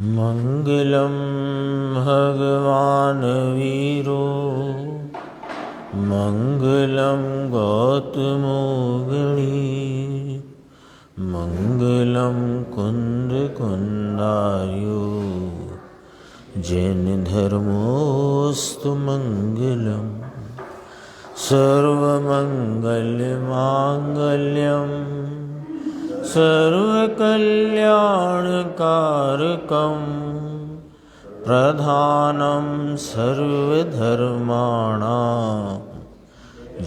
मंगलम भगवान वीरो मंगलम गौतमो गणी मंगलम कुंद कुंदार्यो जैन धर्मोस्तु मंगलम सर्वमंगलमांगल्यम सर्वकल्याणकारकं प्रधानं सर्वधर्माणां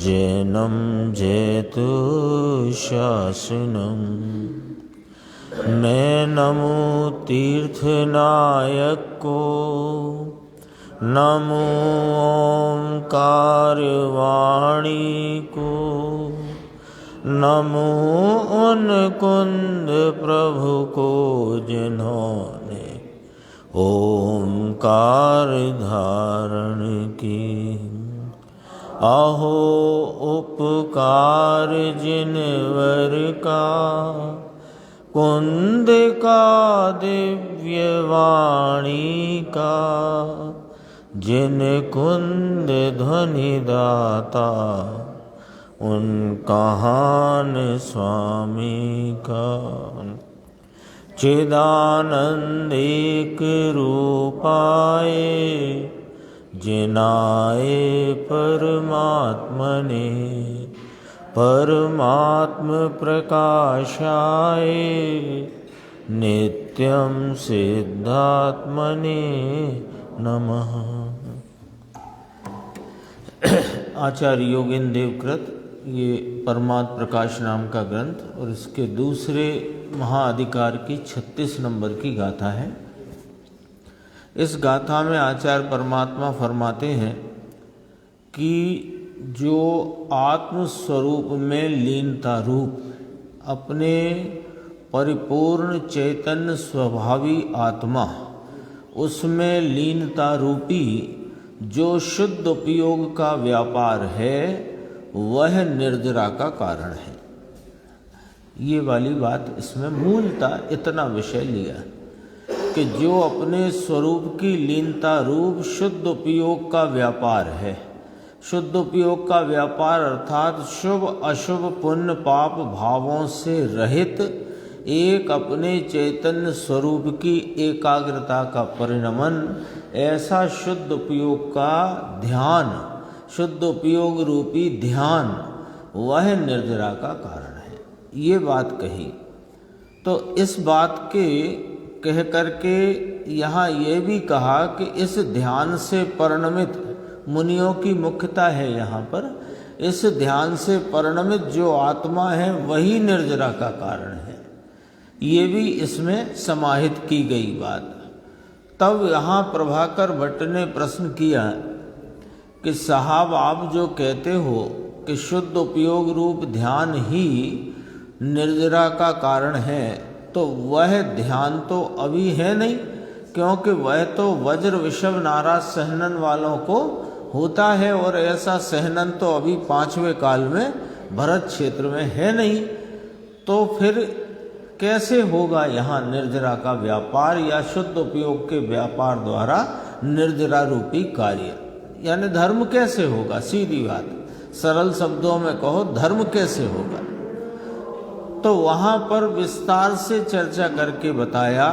जैनं जयतुशासनं मैं नमो तीर्थनायको नमो ओंकारवाणी को नमो उन कुंद प्रभु को जिन्होंने ओंकार धारण की। अहो उपकार जिनवर का कुंद का दिव्य वाणी का जिन कुंद ध्वनि दाता उन कहान स्वामी का। चिदानंद एक रूपाए जिनाए परमात्मने परमात्म प्रकाशाए नित्यं सिद्धात्मने नमः। आचार्य योगेंद्र देवकृत ये परमात्म प्रकाश नाम का ग्रंथ और इसके दूसरे महाअधिकार की 36 नंबर की गाथा है। इस गाथा में आचार्य परमात्मा फरमाते हैं कि जो आत्म स्वरूप में लीनता रूप अपने परिपूर्ण चैतन्य स्वभावी आत्मा उसमें लीनता रूपी जो शुद्ध उपयोग का व्यापार है वह निर्जरा का कारण है। ये वाली बात इसमें मूलतः इतना विषय लिया कि जो अपने स्वरूप की लीनता रूप शुद्ध उपयोग का व्यापार है। शुद्ध उपयोग का व्यापार अर्थात शुभ अशुभ पुण्य पाप भावों से रहित एक अपने चैतन्य स्वरूप की एकाग्रता का परिणमन, ऐसा शुद्ध उपयोग का ध्यान, शुद्ध उपयोग रूपी ध्यान वह निर्जरा का कारण है। ये बात कही तो इस बात के कह करके यहाँ ये भी कहा कि इस ध्यान से परिणमित मुनियों की मुख्यता है। यहाँ पर इस ध्यान से परिणमित जो आत्मा है वही निर्जरा का कारण है। ये भी इसमें समाहित की गई बात। तब यहाँ प्रभाकर भट्ट ने प्रश्न किया कि साहब आप जो कहते हो कि शुद्ध उपयोग रूप ध्यान ही निर्जरा का कारण है, तो वह ध्यान तो अभी है नहीं, क्योंकि वह तो वज्र विषव नाराज सहनन वालों को होता है और ऐसा सहनन तो अभी 5वें काल में भरत क्षेत्र में है नहीं। तो फिर कैसे होगा यहाँ निर्जरा का व्यापार या शुद्ध उपयोग के व्यापार द्वारा निर्जरा रूपी कार्य, यानी धर्म कैसे होगा? सीधी बात, सरल शब्दों में कहो धर्म कैसे होगा? तो वहाँ पर विस्तार से चर्चा करके बताया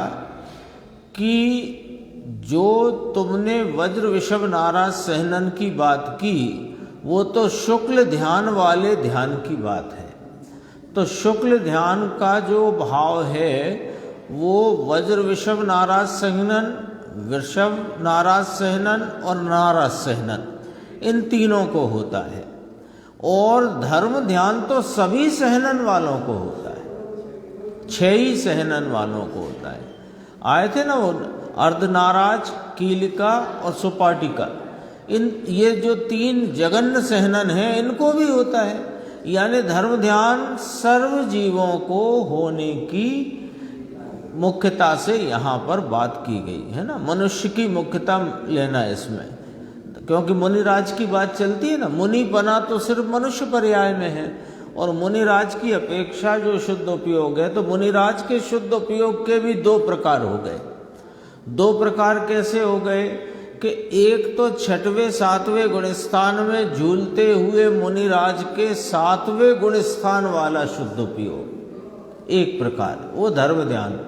कि जो तुमने वज्र विषव नाराज सहनन की बात की वो तो शुक्ल ध्यान वाले ध्यान की बात है। तो शुक्ल ध्यान का जो भाव है वो वज्र विषव नाराज सहनन, वृषभ नाराज सहनन और नाराज सहनन इन तीनों को होता है। और धर्म ध्यान तो सभी सहनन वालों को होता है, 6 ही सहनन वालों को होता है। आए थे ना वो अर्धनाराज, कीलिका और सुपाटिका, इन ये जो 3 जगन्न सहनन हैं इनको भी होता है। यानी धर्म ध्यान सर्व जीवों को होने की मुख्यता से यहाँ पर बात की गई है ना। मनुष्य की मुख्यता लेना इसमें, क्योंकि मुनिराज की बात चलती है ना। मुनिपना तो सिर्फ मनुष्य पर्याय में है और मुनिराज की अपेक्षा जो शुद्ध उपयोग है, तो मुनिराज के शुद्ध उपयोग के भी 2 प्रकार हो गए। दो प्रकार कैसे हो गए कि एक तो छठवें सातवें गुण स्थान में झूलते हुए मुनिराज के सातवें गुण स्थान वाला शुद्ध उपयोग एक प्रकार, वो धर्म ध्यान,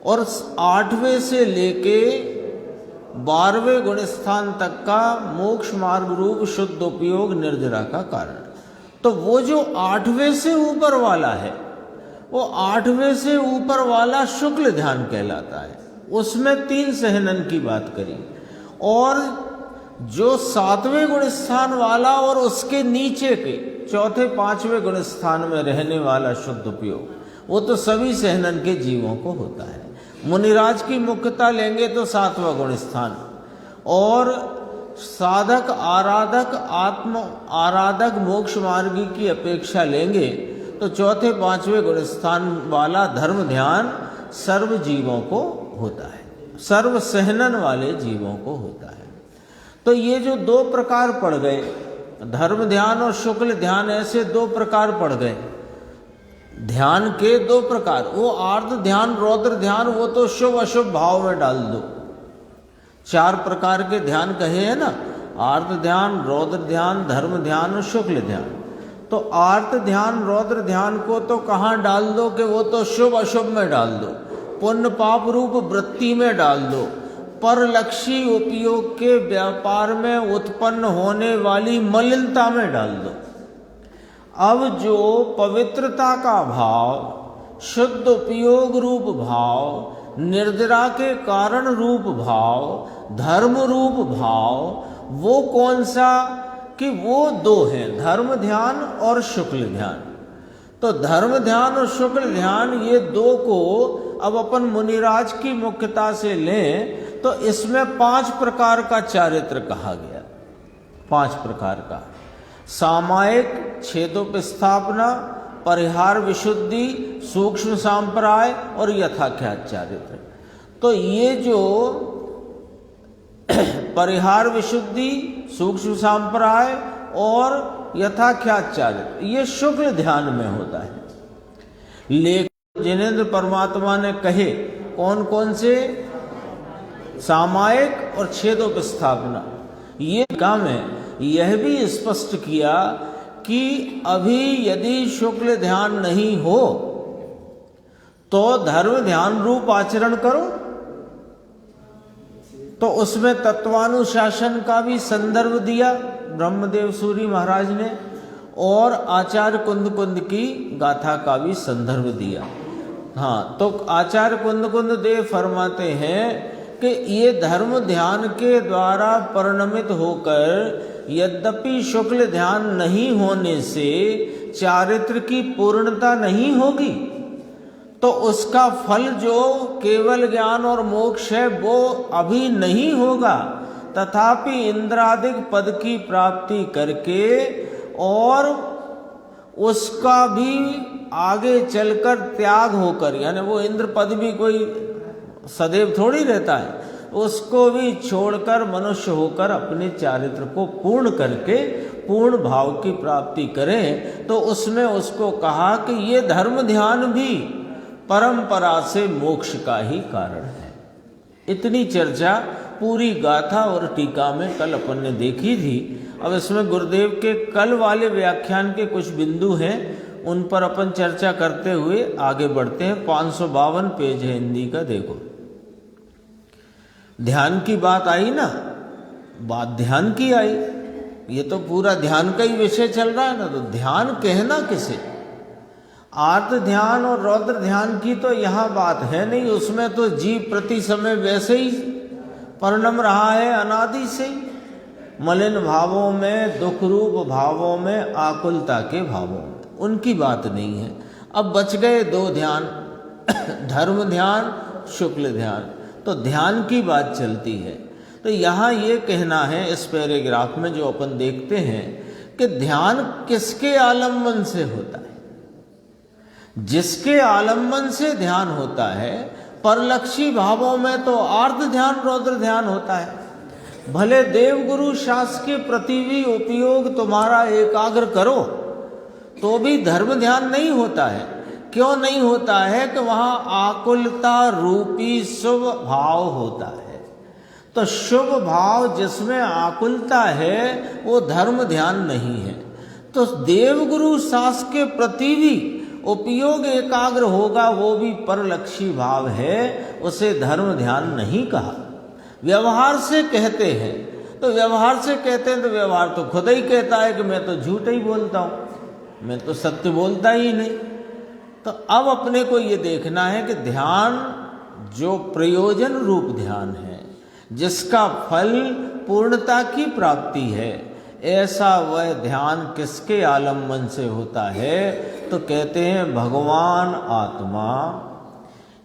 और आठवें से लेके 12वें गुण स्थान तक का मोक्ष मार्ग रूप शुद्ध उपयोग निर्जरा का कारण। तो वो जो 8वें से ऊपर वाला है, वो 8वें से ऊपर वाला शुक्ल ध्यान कहलाता है। उसमें 3 सहनन की बात करी, और जो 7वें गुण स्थान वाला और उसके नीचे के चौथे 5वें गुण स्थान में रहने वाला शुद्ध उपयोग, वो तो सभी सहनन के जीवों को होता है। मुनिराज की मुख्यता लेंगे तो 7वां गुण स्थान, और साधक आराधक आत्म आराधक मोक्ष मार्गी की अपेक्षा लेंगे तो चौथे 5वें गुण स्थान वाला धर्म ध्यान सर्व जीवों को होता है, सर्व सहनन वाले जीवों को होता है। तो ये जो 2 प्रकार पड़ गए, धर्म ध्यान और शुक्ल ध्यान, ऐसे 2 प्रकार पड़ गए ध्यान के 2 प्रकार। वो आर्त ध्यान रौद्र ध्यान, वो तो शुभ अशुभ भाव में डाल दो। 4 प्रकार के ध्यान कहे हैं ना, आर्त ध्यान, रौद्र ध्यान, धर्म ध्यान और शुक्ल ध्यान। तो आर्त ध्यान रौद्र ध्यान को तो कहाँ डाल दो कि वो तो शुभ अशुभ में डाल दो, पुण्य पाप रूप वृत्ति में डाल दो, परलक्षी उपयोग के व्यापार में उत्पन्न होने वाली मलिनता में डाल दो। अब जो पवित्रता का भाव, शुद्ध उपयोग रूप भाव, निर्जरा के कारण रूप भाव, धर्म रूप भाव, वो कौन सा कि वो 2 हैं, धर्म ध्यान और शुक्ल ध्यान। तो धर्म ध्यान और शुक्ल ध्यान ये 2 को अब अपन मुनिराज की मुख्यता से लें तो इसमें 5 प्रकार का चारित्र कहा गया। 5 प्रकार का, सामायिक, छेदोपस्थापना, परिहार विशुद्धि, सूक्ष्म सांप्राय और यथाख्यात चारित्र। तो ये जो परिहार विशुद्धि, सूक्ष्म सांप्राय और यथाख्यात चारित्र, ये शुक्ल ध्यान में होता है। लेकिन जिनेंद्र परमात्मा ने कहे कौन कौन से, सामायिक और छेदोपस्थापना, ये काम है। यह भी स्पष्ट किया कि अभी यदि शुक्ल ध्यान नहीं हो तो धर्म ध्यान रूप आचरण करो। तो उसमें तत्वानुशासन का भी संदर्भ दिया ब्रह्मदेव सूरी महाराज ने, और आचार्य कुंद कुंद की गाथा का भी संदर्भ दिया। हाँ, तो आचार्य कुंद कुंद देव फरमाते हैं कि ये धर्म ध्यान के द्वारा परिणमित होकर यद्यपि शुक्ल ध्यान नहीं होने से चारित्र की पूर्णता नहीं होगी, तो उसका फल जो केवल ज्ञान और मोक्ष है वो अभी नहीं होगा। तथापि इंद्रादिक पद की प्राप्ति करके और उसका भी आगे चलकर त्याग होकर, यानी वो इंद्र पद भी कोई सदैव थोड़ी रहता है, उसको भी छोड़कर मनुष्य होकर अपने चारित्र को पूर्ण करके पूर्ण भाव की प्राप्ति करें, तो उसमें उसको कहा कि ये धर्म ध्यान भी परंपरा से मोक्ष का ही कारण है। इतनी चर्चा पूरी गाथा और टीका में कल अपन ने देखी थी। अब इसमें गुरुदेव के कल वाले व्याख्यान के कुछ बिंदु हैं, उन पर अपन चर्चा करते हुए आगे बढ़ते हैं। 552 पेज है हिंदी का, देखो। ध्यान की बात आई ना, बात ध्यान की आई, ये तो पूरा ध्यान का ही विषय चल रहा है ना, तो ध्यान कहना किसे? आर्त ध्यान और रौद्र ध्यान की तो यहाँ बात है नहीं, उसमें तो जीव प्रति समय वैसे ही परिणम रहा है अनादि से, मलिन भावों में, दुख रूप भावों में, आकुलता के भावों में, उनकी बात नहीं है। अब बच गए 2 ध्यान, धर्म ध्यान, शुक्ल ध्यान। तो ध्यान की बात चलती है, तो यहाँ ये कहना है इस पैराग्राफ में जो अपन देखते हैं कि ध्यान किसके आलम्बन से होता है? जिसके आलम्बन से ध्यान होता है, परलक्षी भावों में तो आर्त ध्यान रौद्र ध्यान होता है। भले देवगुरु शास्त्र के प्रति भी उपयोग तुम्हारा एकाग्र करो तो भी धर्म ध्यान नहीं होता है, क्यों नहीं होता है कि वहाँ आकुलता रूपी शुभ भाव होता है। तो शुभ भाव जिसमें आकुलता है वो धर्म ध्यान नहीं है। तो देवगुरु शास के प्रति भी उपयोग एकाग्र होगा, वो भी परलक्षी भाव है, उसे धर्म ध्यान नहीं कहा। व्यवहार से कहते हैं तो व्यवहार से कहते हैं तो व्यवहार तो खुद ही कहता है कि मैं तो झूठ ही बोलता हूँ, मैं तो सत्य बोलता ही नहीं। तो अब अपने को ये देखना है कि ध्यान जो प्रयोजन रूप ध्यान है, जिसका फल पूर्णता की प्राप्ति है, ऐसा वह ध्यान किसके आलम्बन से होता है? तो कहते हैं भगवान आत्मा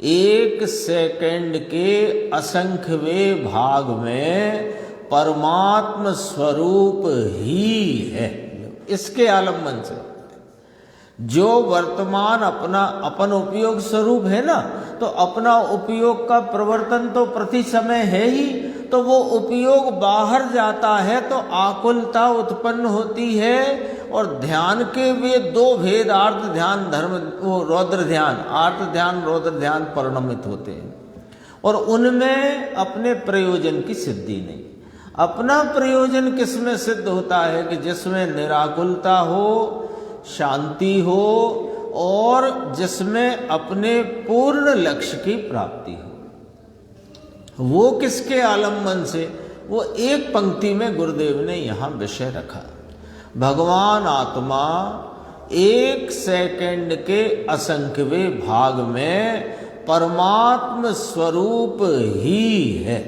एक सेकंड के असंख्यवें भाग में परमात्म स्वरूप ही है। इसके आलम्बन से जो वर्तमान अपना अपन उपयोग स्वरूप है ना, तो अपना उपयोग का प्रवर्तन तो प्रति समय है ही। तो वो उपयोग बाहर जाता है तो आकुलता उत्पन्न होती है। और ध्यान के वे दो भेद, आर्त ध्यान धर्म वो रौद्र ध्यान, आर्त ध्यान रौद्र ध्यान परिणमित होते हैं और उनमें अपने प्रयोजन की सिद्धि नहीं। अपना प्रयोजन किसमें सिद्ध होता है? कि जिसमें निराकुलता हो, शांति हो और जिसमें अपने पूर्ण लक्ष्य की प्राप्ति हो। वो किसके आलम्बन से? वो एक पंक्ति में गुरुदेव ने यहाँ विषय रखा, भगवान आत्मा एक सेकंड के असंख्यवें भाग में परमात्म स्वरूप ही है।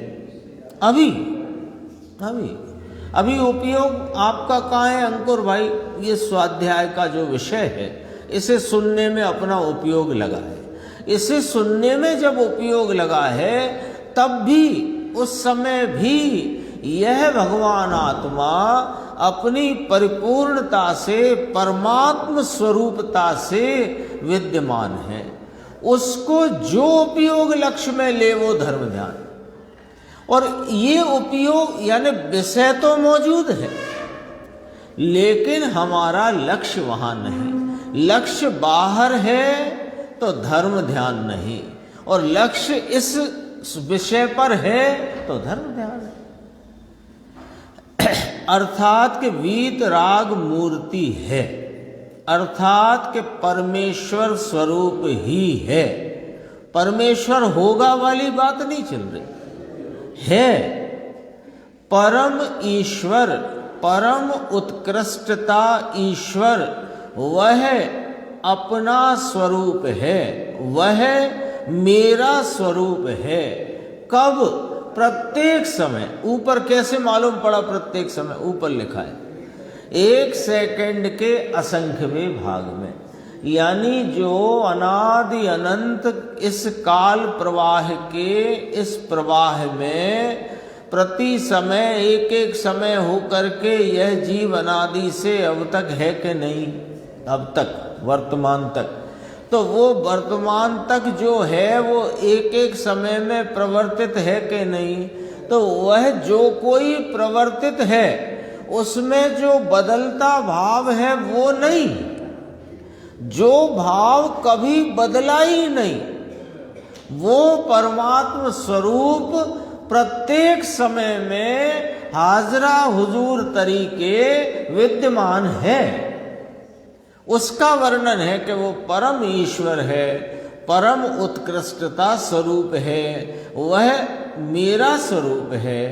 अभी उपयोग आपका कहाँ है अंकुर भाई? ये स्वाध्याय का जो विषय है, इसे सुनने में अपना उपयोग लगा है। इसे सुनने में जब उपयोग लगा है, तब भी उस समय भी यह भगवान आत्मा अपनी परिपूर्णता से, परमात्म स्वरूपता से विद्यमान है। उसको जो उपयोग लक्ष्य में ले वो धर्म ध्यान। और ये उपयोग यानी विषय तो मौजूद है, लेकिन हमारा लक्ष्य वहां नहीं। लक्ष्य बाहर है तो धर्म ध्यान नहीं, और लक्ष्य इस विषय पर है तो धर्म ध्यान है। अर्थात के वीत राग मूर्ति है, अर्थात के परमेश्वर स्वरूप ही है। परमेश्वर होगा वाली बात नहीं चल रही है। परम ईश्वर, परम उत्कृष्टता ईश्वर, वह अपना स्वरूप है, वह मेरा स्वरूप है। कब? प्रत्येक समय। ऊपर कैसे मालूम पड़ा प्रत्येक समय? ऊपर लिखा है एक सेकंड के असंख्यवें भाग में, यानी जो अनादि अनंत इस काल प्रवाह के इस प्रवाह में प्रति समय एक एक समय होकर के यह जीव अनादि से अब तक है कि नहीं? अब तक, वर्तमान तक। तो वो वर्तमान तक जो है वो एक एक समय में प्रवर्तित है कि नहीं? तो वह जो कोई प्रवर्तित है उसमें जो बदलता भाव है वो नहीं, जो भाव कभी बदला ही नहीं, वो परमात्म स्वरूप प्रत्येक समय में हाजरा हुजूर तरीके विद्यमान है। उसका वर्णन है कि वो परम ईश्वर है, परम उत्कृष्टता स्वरूप है, वह मेरा स्वरूप है।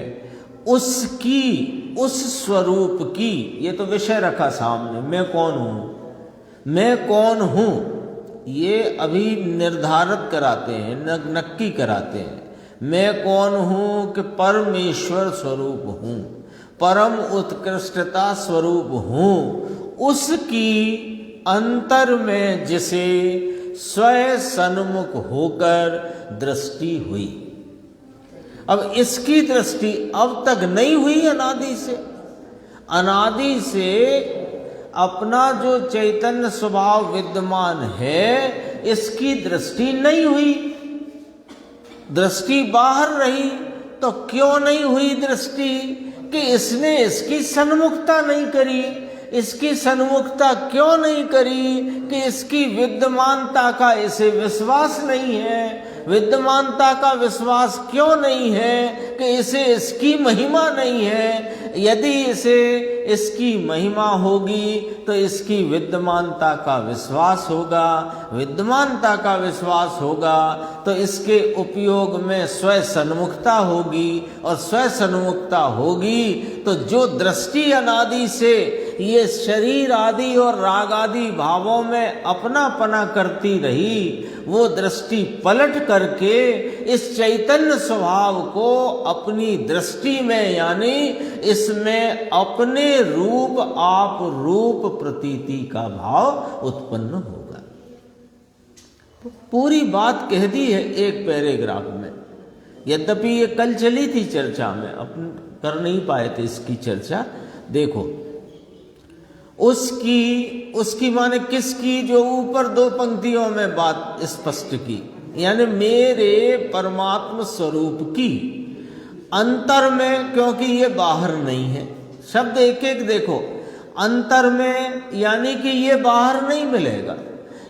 उसकी, उस स्वरूप की, ये तो विषय रखा सामने, मैं कौन हूँ, मैं कौन हूँ, ये अभी निर्धारित कराते हैं, नक्की कराते हैं। मैं कौन हूँ कि परमेश्वर स्वरूप हूँ, परम उत्कृष्टता स्वरूप हूँ। उसकी अंतर में जिसे स्वयं सन्मुख होकर दृष्टि हुई। अब इसकी दृष्टि अब तक नहीं हुई अनादि से। अनादि से अपना जो चैतन्य स्वभाव विद्यमान है, इसकी दृष्टि नहीं हुई। दृष्टि बाहर रही। तो क्यों नहीं हुई दृष्टि? कि इसने इसकी सन्मुखता नहीं करी, इसकी सन्मुखता क्यों नहीं करी कि इसकी विद्यमानता का इसे विश्वास नहीं है, विद्यमानता का विश्वास क्यों नहीं है कि इसे इसकी महिमा नहीं है। यदि इसे इसकी महिमा होगी तो इसकी विद्यमानता का विश्वास होगा, विद्यमानता का विश्वास होगा तो इसके उपयोग में स्वयं सन्मुखता होगी, और स्वयं सन्मुखता होगी तो जो दृष्टि अनादि से ये शरीर आदि और राग आदि भावों में अपनापना करती रही, वो दृष्टि पलट करके इस चैतन्य स्वभाव को अपनी दृष्टि में यानी इसमें अपने रूप आप रूप प्रतीति का भाव उत्पन्न होगा। तो पूरी बात कह दी है एक पैराग्राफ में। यद्यपि ये कल चली थी चर्चा में, अपन कर नहीं पाए थे इसकी चर्चा। देखो उसकी माने किसकी, जो ऊपर दो पंक्तियों में बात स्पष्ट की, यानी मेरे परमात्म स्वरूप की अंतर में, क्योंकि ये बाहर नहीं है। शब्द एक एक देखो, अंतर में यानी कि ये बाहर नहीं मिलेगा,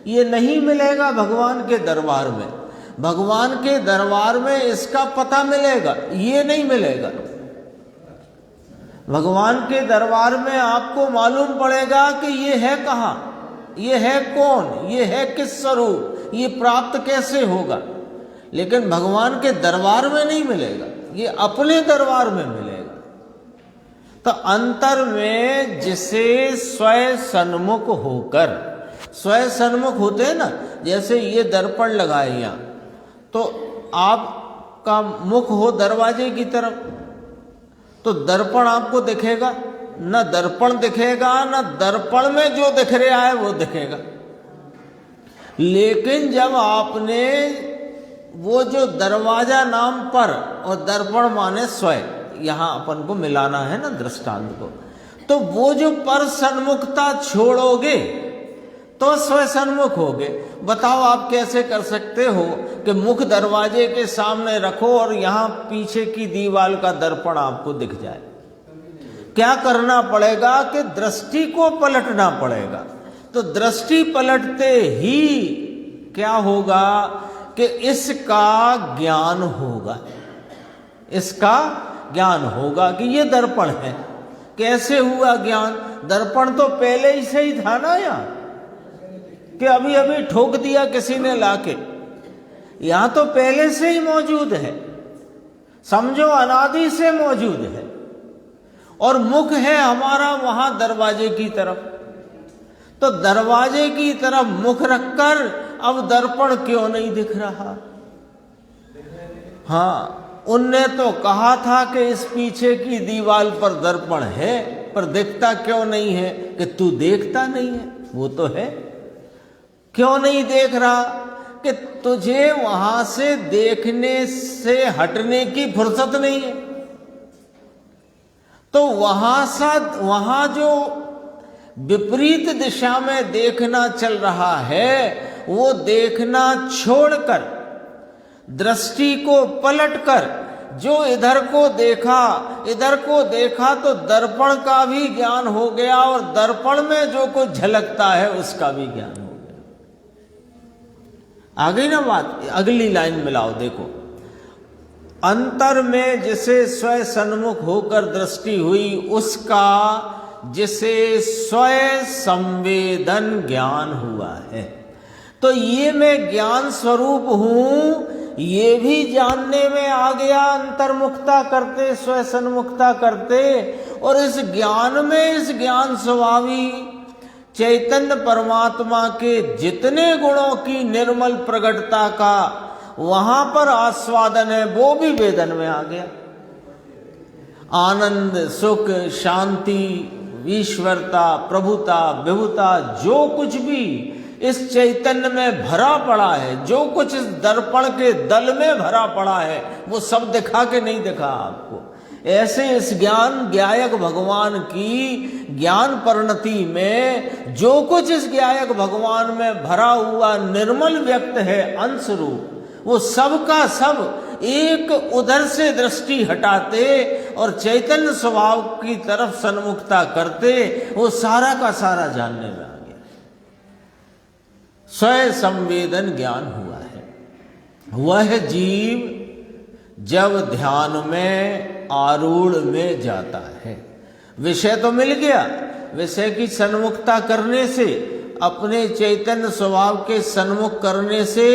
ये नहीं मिलेगा भगवान के दरबार में। भगवान के दरबार में इसका पता मिलेगा, ये नहीं मिलेगा। भगवान के दरबार में आपको मालूम पड़ेगा कि ये है कहाँ, ये है कौन, ये है किस स्वरूप, ये प्राप्त कैसे होगा। लेकिन भगवान के दरबार में नहीं मिलेगा, ये अपने दरबार में मिलेगा। तो अंतर में जिसे स्वयं सन्मुख होकर, स्वयं सन्मुख होते हैं ना, जैसे ये दर्पण लगाए यहाँ, तो आपका मुख हो दरवाजे की तरफ, तो दर्पण आपको दिखेगा, न दर्पण दिखेगा न दर्पण में जो दिख रहा है वो दिखेगा। लेकिन जब आपने वो जो दरवाजा नाम पर और दर्पण माने स्वयं, यहां अपन को मिलाना है ना दृष्टांत को, तो वो जो पर सन्मुखता छोड़ोगे तो स्वयं सन्मुख होगे। बताओ आप कैसे कर सकते हो कि मुख दरवाजे के सामने रखो और यहां पीछे की दीवार का दर्पण आपको दिख जाए। क्या करना पड़ेगा कि दृष्टि को पलटना पड़ेगा। तो दृष्टि पलटते ही क्या होगा कि इसका ज्ञान होगा, इसका ज्ञान होगा कि ये दर्पण है। कैसे हुआ ज्ञान? दर्पण तो पहले ही से ही था ना यार, कि अभी अभी ठोक दिया किसी ने लाके, यहां तो पहले से ही मौजूद है, समझो अनादि से मौजूद है। और मुख है हमारा वहां दरवाजे की तरफ, तो दरवाजे की तरफ मुख रखकर अब दर्पण क्यों नहीं दिख रहा? हाँ, उनने तो कहा था कि इस पीछे की दीवार पर दर्पण है, पर दिखता क्यों नहीं है? कि तू देखता नहीं है, वो तो है। क्यों नहीं देख रहा? कि तुझे वहां से देखने से हटने की फुर्सत नहीं है। तो वहां जो विपरीत दिशा में देखना चल रहा है, वो देखना छोड़कर दृष्टि को पलटकर जो इधर को देखा तो दर्पण का भी ज्ञान हो गया, और दर्पण में जो कुछ झलकता है उसका भी ज्ञान हो गया। आ गई ना बात? अगली लाइन मिलाओ, देखो। अंतर में जिसे स्वयं सन्मुख होकर दृष्टि हुई, उसका जिसे स्वयं संवेदन ज्ञान हुआ है। तो ये मैं ज्ञान स्वरूप हूं, ये भी जानने में आ गया अंतर्मुखता करते, स्वयं सन्मुखता करते। और इस ज्ञान में, इस ज्ञान स्वभावी चैतन्य परमात्मा के जितने गुणों की निर्मल प्रगटता का वहां पर आस्वादन है, वो भी वेदन में आ गया। आनंद, सुख, शांति, ईश्वरता, प्रभुता, विभुता, जो कुछ भी इस चैतन्य में भरा पड़ा है, जो कुछ इस दर्पण के दल में भरा पड़ा है, वो सब दिखा के नहीं दिखा आपको। ऐसे इस ज्ञान ज्ञायक भगवान की ज्ञान परिणति में जो कुछ इस ज्ञायक भगवान में भरा हुआ निर्मल व्यक्त है अंश रूप, वो सब का सब एक उधर से दृष्टि हटाते और चैतन्य स्वभाव की तरफ सन्मुखता करते वो सारा का सारा जानने में आ गया। स्वयं संवेदन ज्ञान हुआ है। वह जीव जब ध्यान में आरूढ़ में जाता है, विषय तो मिल गया, विषय की सन्मुखता करने से, अपने चैतन्य स्वभाव के सन्मुख करने से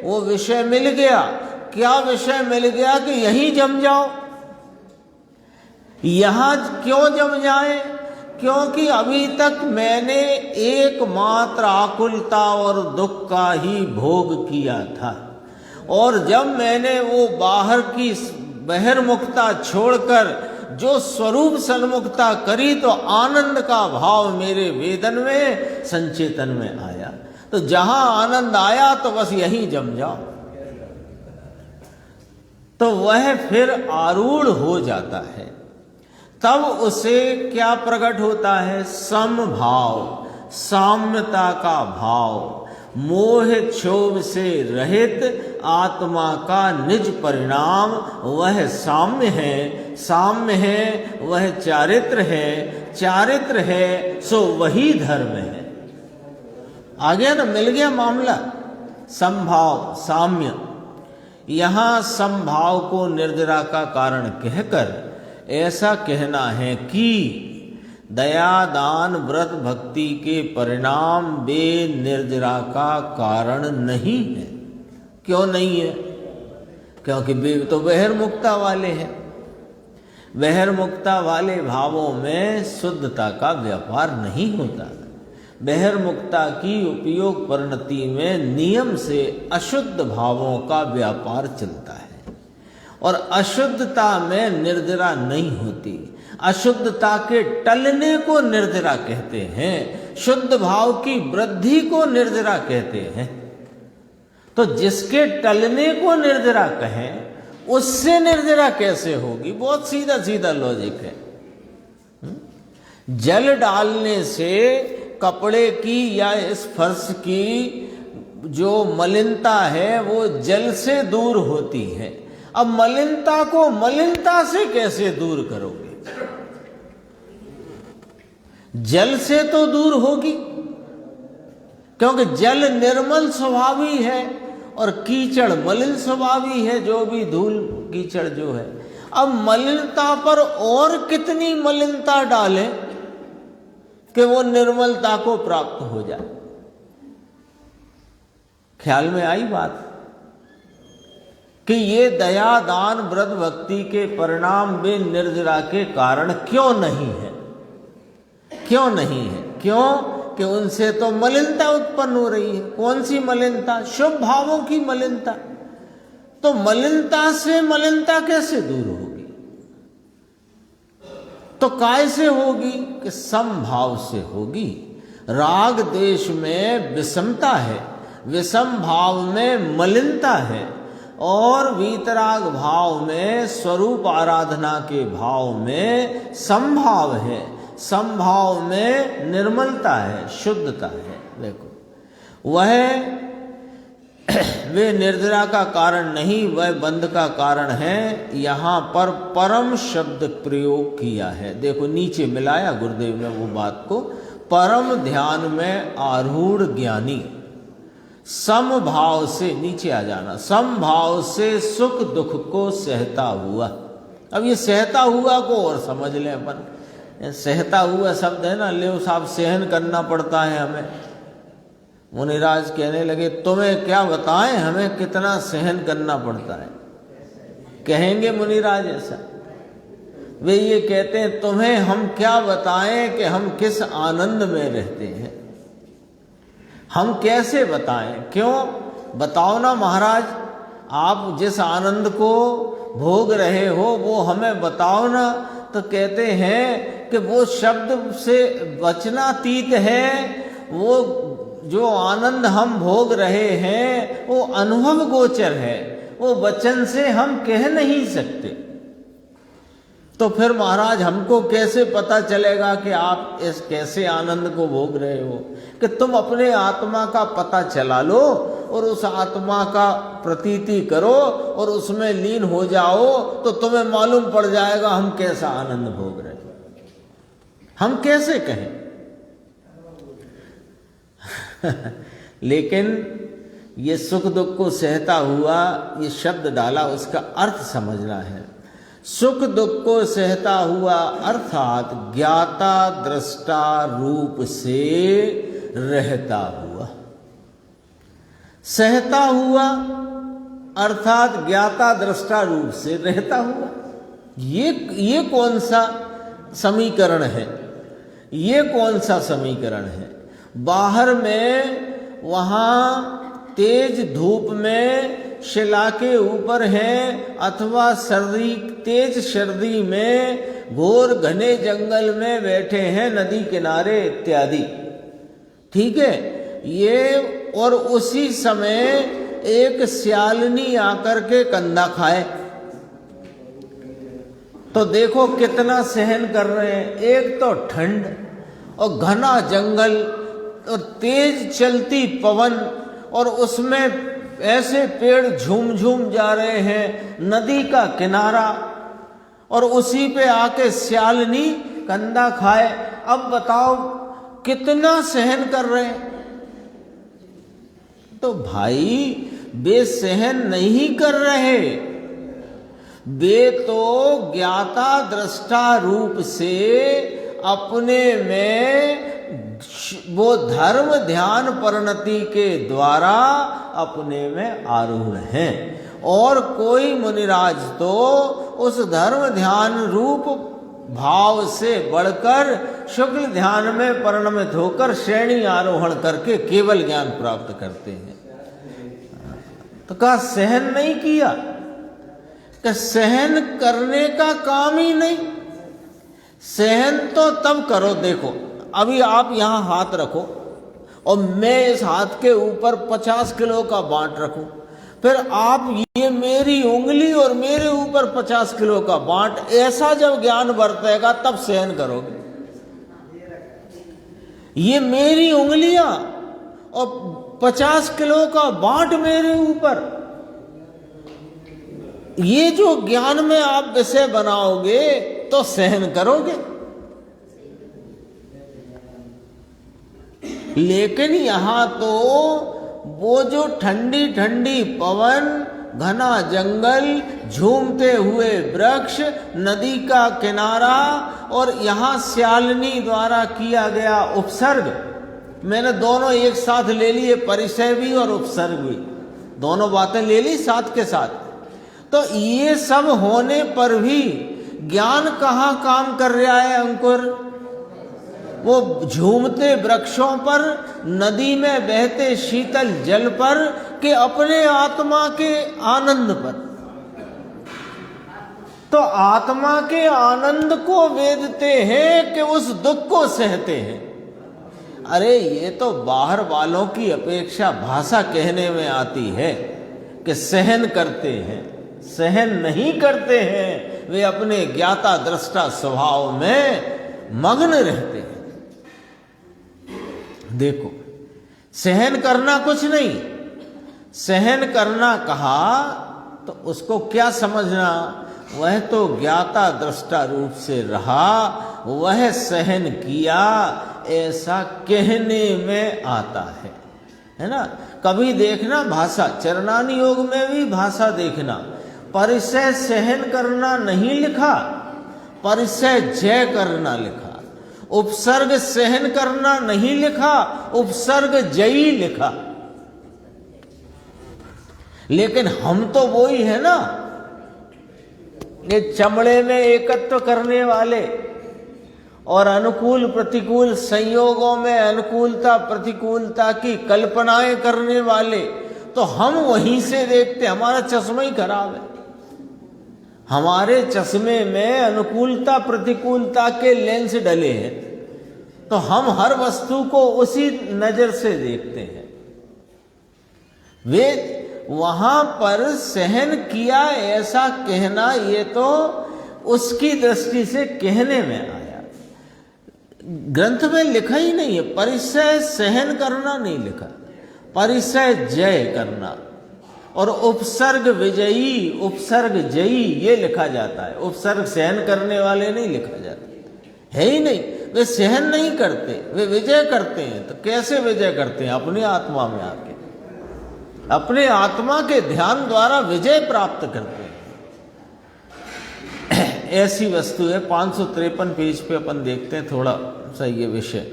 वो विषय मिल गया। क्या विषय मिल गया कि यहीं जम जाओ। यहां क्यों जम जाए? क्योंकि अभी तक मैंने एकमात्र आकुलता और दुख का ही भोग किया था, और जब मैंने वो बाहर की बहिर्मुखता छोड़कर जो स्वरूप सन्मुखता करी तो आनंद का भाव मेरे वेदन में, संचेतन में आया। तो जहां आनंद आया तो बस यहीं जम जाओ। तो वह फिर आरूढ़ हो जाता है। तब उसे क्या प्रकट होता है? समभाव, साम्यता का भाव, मोह क्षोभ से रहित आत्मा का निज परिणाम वह साम्य है। साम्य है वह चारित्र है, चारित्र है सो वही धर्म है। आ गया ना, मिल गया मामला। समभाव, साम्य। यहां समभाव को निर्जरा का कारण कहकर ऐसा कहना है कि दया दान व्रत भक्ति के परिणाम वे निर्जरा का कारण नहीं है। क्यों नहीं है? क्योंकि वे तो बहिर्मुखता वाले हैं। बहिर्मुखता वाले भावों में शुद्धता का व्यापार नहीं होता। बहिर्मुखता की उपयोग परिणति में नियम से अशुद्ध भावों का व्यापार चलता है, और अशुद्धता में निर्जरा नहीं होती। अशुद्धता के टलने को निर्जरा कहते हैं, शुद्ध भाव की वृद्धि को निर्जरा कहते हैं। तो जिसके टलने को निर्जरा कहें उससे निर्जरा कैसे होगी? बहुत सीधा सीधा लॉजिक है। जल डालने से कपड़े की या इस फर्श की जो मलिनता है वो जल से दूर होती है। अब मलिनता को मलिनता से कैसे दूर करोगे? जल से तो दूर होगी, क्योंकि जल निर्मल स्वभावी है और कीचड़ मलिन स्वभावी है, जो भी धूल कीचड़ जो है। अब मलिनता पर और कितनी मलिनता डालें कि वो निर्मलता को प्राप्त हो जाए? ख्याल में आई बात कि ये दया दान व्रत भक्ति के परिणाम वे निर्जरा के कारण क्यों नहीं है? क्यों नहीं है? क्यों कि उनसे तो मलिनता उत्पन्न हो रही है। कौन सी मलिनता? शुभ भावों की मलिनता। तो मलिनता से मलिनता कैसे दूर होगी? तो काय से होगी? कि समभाव से होगी। राग देश में विषमता है, विषम भाव में मलिनता है, और वीतराग भाव में, स्वरूप आराधना के भाव में समभाव है। समभाव में निर्मलता है, शुद्धता है। देखो, वह वे निर्जरा का कारण नहीं, वह बंध का कारण है। यहाँ पर परम शब्द प्रयोग किया है। देखो नीचे मिलाया गुरुदेव ने वो बात को। परम ध्यान में आरूढ़ ज्ञानी समभाव से, नीचे आ जाना, समभाव से सुख दुख को सहता हुआ। अब ये सहता हुआ को और समझ लें अपन। सहता हुआ शब्द है ना, ले साहब सहन करना पड़ता है हमें। मुनिराज कहने लगे तुम्हें क्या बताएं हमें कितना सहन करना पड़ता है। कहेंगे मुनिराज ऐसा? वे ये कहते हैं तुम्हें हम क्या बताएं कि हम किस आनंद में रहते हैं, हम कैसे बताएं? क्यों बताओ ना महाराज, आप जिस आनंद को भोग रहे हो वो हमें बताओ ना। तो कहते हैं कि वो शब्द से वचनातीत है। वो जो आनंद हम भोग रहे हैं वो अनुभव गोचर है, वो वचन से हम कह नहीं सकते। तो फिर महाराज हमको कैसे पता चलेगा कि आप इस कैसे आनंद को भोग रहे हो? कि तुम अपने आत्मा का पता चला लो और उस आत्मा का प्रतीति करो और उसमें लीन हो जाओ, तो तुम्हें मालूम पड़ जाएगा हम कैसा आनंद भोग रहे हैं। हम कैसे कहें? लेकिन ये सुख दुख को सहता हुआ ये शब्द डाला, उसका अर्थ समझना है। सुख दुख को सहता हुआ अर्थात ज्ञाता दृष्टा रूप से रहता हुआ। सहता हुआ अर्थात ज्ञाता दृष्टा रूप से रहता हुआ। ये कौन सा समीकरण है? ये कौन सा समीकरण है? बाहर में वहाँ तेज धूप में शिला के ऊपर हैं, अथवा सर्दी तेज सर्दी में घोर घने जंगल में बैठे हैं नदी किनारे इत्यादि, ठीक है ये। और उसी समय एक सियालनी आकर के कंधा खाए तो देखो कितना सहन कर रहे हैं। एक तो ठंड और घना जंगल और तेज चलती पवन, और उसमें ऐसे पेड़ झूम झूम जा रहे हैं, नदी का किनारा, और उसी पे आके सियालनी कंधा खाए। अब बताओ कितना सहन कर रहे हैं? तो भाई वे सहन नहीं कर रहे, वे तो ज्ञाता दृष्टा रूप से अपने में वो धर्म ध्यान परिणति के द्वारा अपने में आरूढ़ हैं। और कोई मुनिराज तो उस धर्म ध्यान रूप भाव से बढ़कर शुक्ल ध्यान में परिणमित होकर श्रेणी आरोहण करके केवल ज्ञान प्राप्त करते हैं। तो कहा सहन नहीं किया? कि सहन करने का काम ही नहीं। सहन तो तब करो, देखो अभी आप यहां हाथ रखो और मैं इस हाथ के ऊपर 50 किलो का बांट रखूं, फिर आप ये मेरी उंगली और मेरे ऊपर 50 किलो का बांट, ऐसा जब ज्ञान बरतेगा तब सहन करोगे। ये मेरी उंगलियां और 50 किलो का बांट मेरे ऊपर, ये जो ज्ञान में आप विषय बनाओगे तो सहन करोगे। लेकिन यहां तो वो जो ठंडी ठंडी पवन, घना जंगल, झूमते हुए वृक्ष, नदी का किनारा और यहाँ सियालनी द्वारा किया गया उपसर्ग, मैंने दोनों एक साथ ले लिए, परिचय भी और उपसर्ग भी, दोनों बातें ले ली साथ के साथ। तो ये सब होने पर भी ज्ञान कहाँ काम कर रहा है अंकुर? वो झूमते वृक्षों पर, नदी में बहते शीतल जल पर, कि अपने आत्मा के आनंद पर। तो आत्मा के आनंद को वेदते हैं कि उस दुख को सहते हैं। अरे ये तो बाहर वालों की अपेक्षा भाषा कहने में आती है कि सहन करते हैं, सहन नहीं करते हैं। वे अपने ज्ञाता दृष्टा स्वभाव में मग्न रहते हैं। देखो सहन करना कुछ नहीं, सहन करना कहा तो उसको क्या समझना? वह तो ज्ञाता दृष्टा रूप से रहा, वह सहन किया, ऐसा कहने में आता है ना। कभी देखना भाषा, चरणानी योग में भी भाषा देखना, परिचय सहन करना नहीं लिखा, परिचय जय करना लिखा। उपसर्ग सहन करना नहीं लिखा, उपसर्ग जयी लिखा। लेकिन हम तो वो ही है ना, ये चमड़े में एकत्व करने वाले और अनुकूल प्रतिकूल संयोगों में अनुकूलता प्रतिकूलता की कल्पनाएं करने वाले। तो हम वहीं से देखते, हमारा चश्मा ही खराब है। हमारे चश्मे में अनुकूलता प्रतिकूलता के लेंस डले हैं, तो हम हर वस्तु को उसी नजर से देखते हैं। वे वहां पर सहन किया ऐसा कहना, ये तो उसकी दृष्टि से कहने में आया। ग्रंथ में लिखा ही नहीं है, परिसय सहन करना नहीं लिखा, परिसय जय करना, और उपसर्ग विजयी उपसर्ग जयी ये लिखा जाता है। उपसर्ग सहन करने वाले नहीं लिखा जाता, है ही नहीं। वे सहन नहीं करते, वे विजय करते हैं। तो कैसे विजय करते हैं? अपनी आत्मा में आके, अपने आत्मा के ध्यान द्वारा विजय प्राप्त करते हैं। ऐसी वस्तु है। 553 पेज पे अपन देखते हैं थोड़ा सा ये विषय।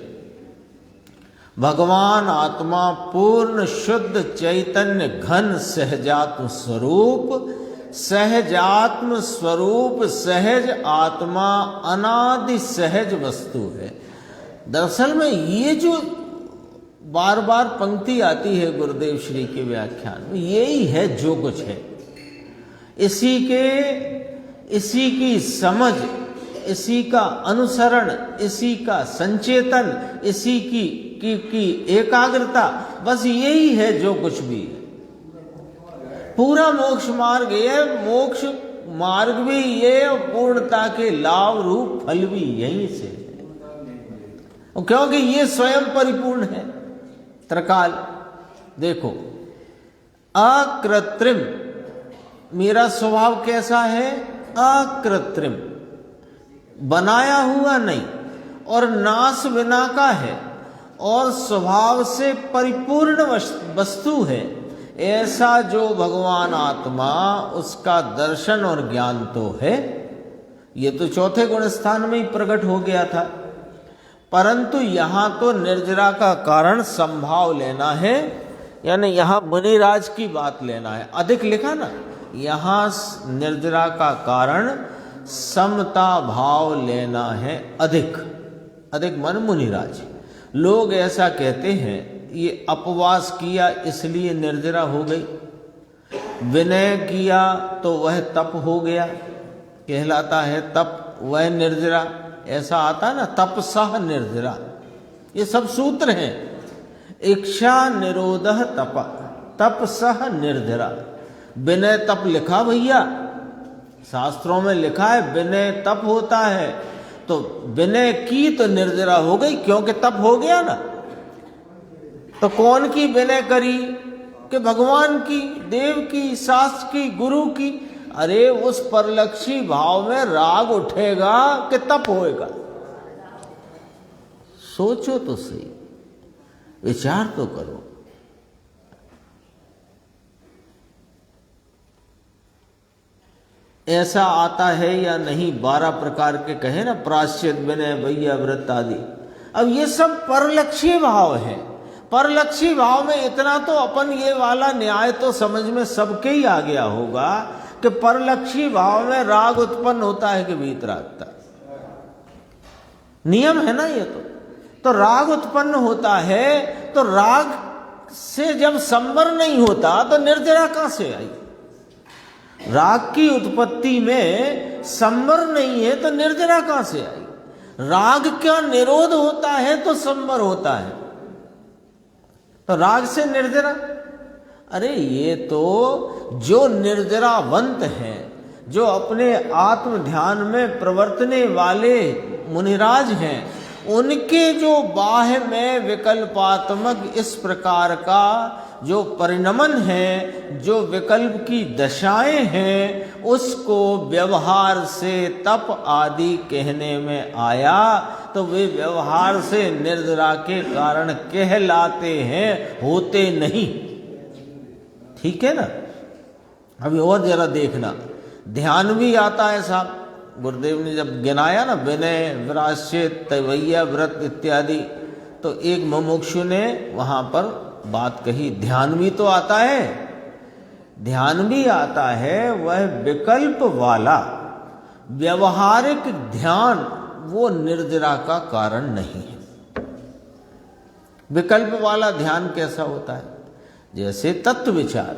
भगवान आत्मा पूर्ण शुद्ध चैतन्य घन सहजात्म स्वरूप, सहजात्म स्वरूप सहज आत्मा अनादि सहज वस्तु है। दरअसल में ये जो बार बार पंक्ति आती है गुरुदेव श्री के व्याख्यान में, यही है जो कुछ है। इसी की समझ, इसी का अनुसरण, इसी का संचेतन, इसी की एकाग्रता, बस यही है जो कुछ भी है। पूरा मोक्ष मार्ग ये, मोक्ष मार्ग भी ये, और पूर्णता के लाभ रूप फल भी यहीं से है, क्योंकि ये स्वयं परिपूर्ण है। त्रिकाल देखो, अकृत्रिम, मेरा स्वभाव कैसा है? अकृत्रिम, बनाया हुआ नहीं, और नाश बिना का है, और स्वभाव से परिपूर्ण वस्तु है। ऐसा जो भगवान आत्मा, उसका दर्शन और ज्ञान तो है। ये तो चौथे गुण स्थान में ही प्रकट हो गया था, परंतु यहाँ तो निर्जरा का कारण संभाव लेना है, यानी यहाँ मुनिराज की बात लेना है। अधिक लिखा ना, यहाँ निर्जरा का कारण समता भाव लेना है। अधिक अधिक मन मुनिराज। लोग ऐसा कहते हैं, ये अपवास किया इसलिए निर्जरा हो गई, विनय किया तो वह तप हो गया, कहलाता है तप, वह निर्जरा। ऐसा आता ना, तपसह निर्जरा। ये सब सूत्र हैं। इच्छा निरोधः तप, तपसह निर्जरा। विनय तप लिखा भैया, शास्त्रों में लिखा है विनय तप होता है। तो विनय की तो निर्जरा हो गई, क्योंकि तप हो गया ना। तो कौन की विनय करी? कि भगवान की, देव की, शास्त्र की, गुरु की। अरे उस परलक्षी भाव में राग उठेगा कि तप होएगा? सोचो तो सही, विचार तो करो। ऐसा आता है या नहीं? 12 प्रकार के कहे ना, प्राश्चित, विनय, वैया, व्रत आदि। अब ये सब परलक्षी भाव है। परलक्षी भाव में इतना तो अपन ये वाला न्याय तो समझ में सबके ही आ गया होगा कि परलक्षी भाव में राग उत्पन्न होता है कि वीतरागता। नियम है ना ये तो राग उत्पन्न होता है। तो राग से जब संवर नहीं होता तो निर्जरा कहां से आई? राग की उत्पत्ति में संवर नहीं है तो निर्जरा कहां से आई? राग का निरोध होता है तो संवर होता है, तो राग से निर्जरा। अरे ये तो जो निर्जरावंत हैं, जो अपने आत्म ध्यान में प्रवर्तने वाले मुनिराज हैं, उनके जो बाह्य में विकल्पात्मक इस प्रकार का जो परिणमन है, जो विकल्प की दशाएं हैं, उसको व्यवहार से तप आदि कहने में आया, तो वे व्यवहार से निर्जरा के कारण कहलाते हैं, होते नहीं। ठीक है ना? अभी और जरा देखना, ध्यान भी आता है साहब। गुरुदेव ने जब गिनाया ना विनय, विराश्चित, तैवैया, व्रत इत्यादि, तो एक मुमुक्षु ने वहां पर बात कही, ध्यान भी तो आता है। ध्यान भी आता है, वह विकल्प वाला व्यवहारिक ध्यान, वो निर्जरा का कारण नहीं है। विकल्प वाला ध्यान कैसा होता है? जैसे तत्व विचार,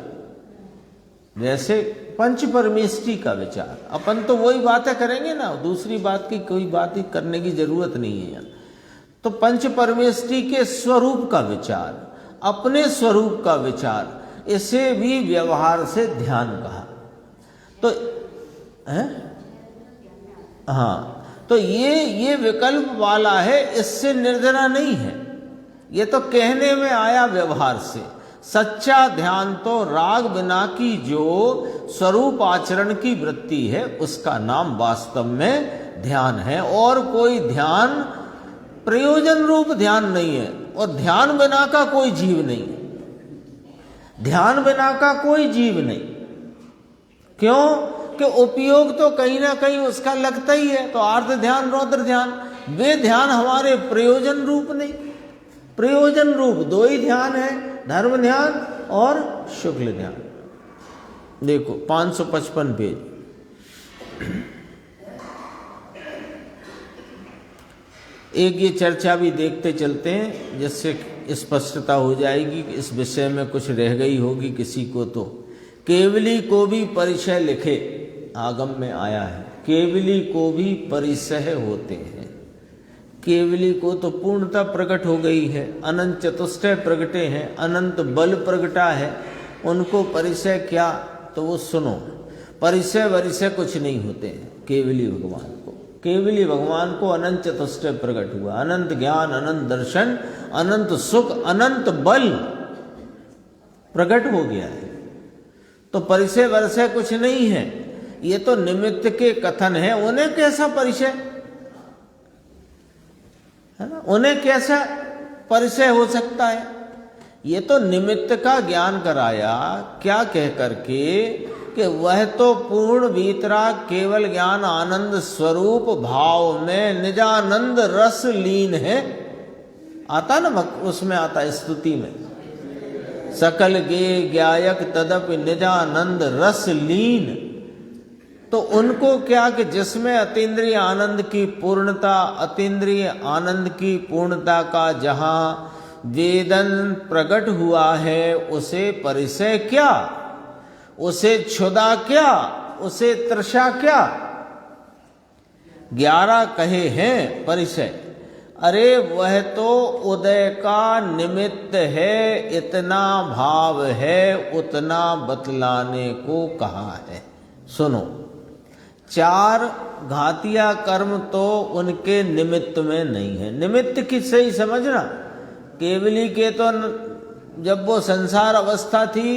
जैसे पंच परमेष्टि का विचार। अपन तो वही बातें करेंगे ना, दूसरी बात की कोई बात ही करने की जरूरत नहीं है। तो पंच परमेष्टि के स्वरूप का विचार, अपने स्वरूप का विचार, इसे भी व्यवहार से ध्यान कहा। तो हाँ, तो ये विकल्प वाला है, इससे निर्जना नहीं है, ये तो कहने में आया व्यवहार से। सच्चा ध्यान तो राग बिना की जो स्वरूप आचरण की वृत्ति है उसका नाम वास्तव में ध्यान है, और कोई ध्यान प्रयोजन रूप ध्यान नहीं है, और ध्यान बिना का कोई जीव नहीं, ध्यान बिना का कोई जीव नहीं। क्यों कि उपयोग तो कहीं ना कहीं उसका लगता ही है। तो आर्त ध्यान, रौद्र ध्यान, वे ध्यान हमारे प्रयोजन रूप नहीं। प्रयोजन रूप दो ही ध्यान है, धर्म ध्यान और शुक्ल ध्यान। देखो 555 पेज। एक ये चर्चा भी देखते चलते हैं जिससे स्पष्टता हो जाएगी कि इस विषय में कुछ रह गई होगी किसी को। तो केवली को भी परिचय लिखे, आगम में आया है, केवली को भी परिचय होते हैं। केवली को तो पूर्णता प्रकट हो गई है, अनंत चतुष्टय प्रगटे हैं, अनंत बल प्रगटा है, उनको परिचय क्या? तो वो सुनो, परिचय वरिचय कुछ नहीं होते हैं केवली भगवान को। केवली भगवान को अनंत चतुष्टय प्रकट हुआ, अनंत ज्ञान, अनंत दर्शन, अनंत सुख, अनंत बल प्रकट हो गया है। तो परिचय वरिचय कुछ नहीं है, ये तो निमित्त के कथन है। उन्हें कैसा परिचय है ना, उन्हें कैसा परिचय हो सकता है? ये तो निमित्त का ज्ञान कराया, क्या कह करके कि वह तो पूर्ण भीतरा केवल ज्ञान आनंद स्वरूप भाव में निजानंद रस लीन है। आता ना, उसमें आता स्तुति में, सकल गे ज्ञायक तदपि निजानंद रस लीन। तो उनको क्या कि जिसमें अतीन्द्रिय आनंद की पूर्णता, अतीन्द्रिय आनंद की पूर्णता का जहां वेदन प्रकट हुआ है, उसे परिचय क्या, उसे क्षुधा क्या, उसे तृषा क्या? 11 कहे हैं परिचय। अरे वह तो उदय का निमित्त है, इतना भाव है, उतना बतलाने को कहा है। सुनो, 4 घातिया कर्म तो उनके निमित्त में नहीं है। निमित्त की सही समझना, केवली के तो जब वो संसार अवस्था थी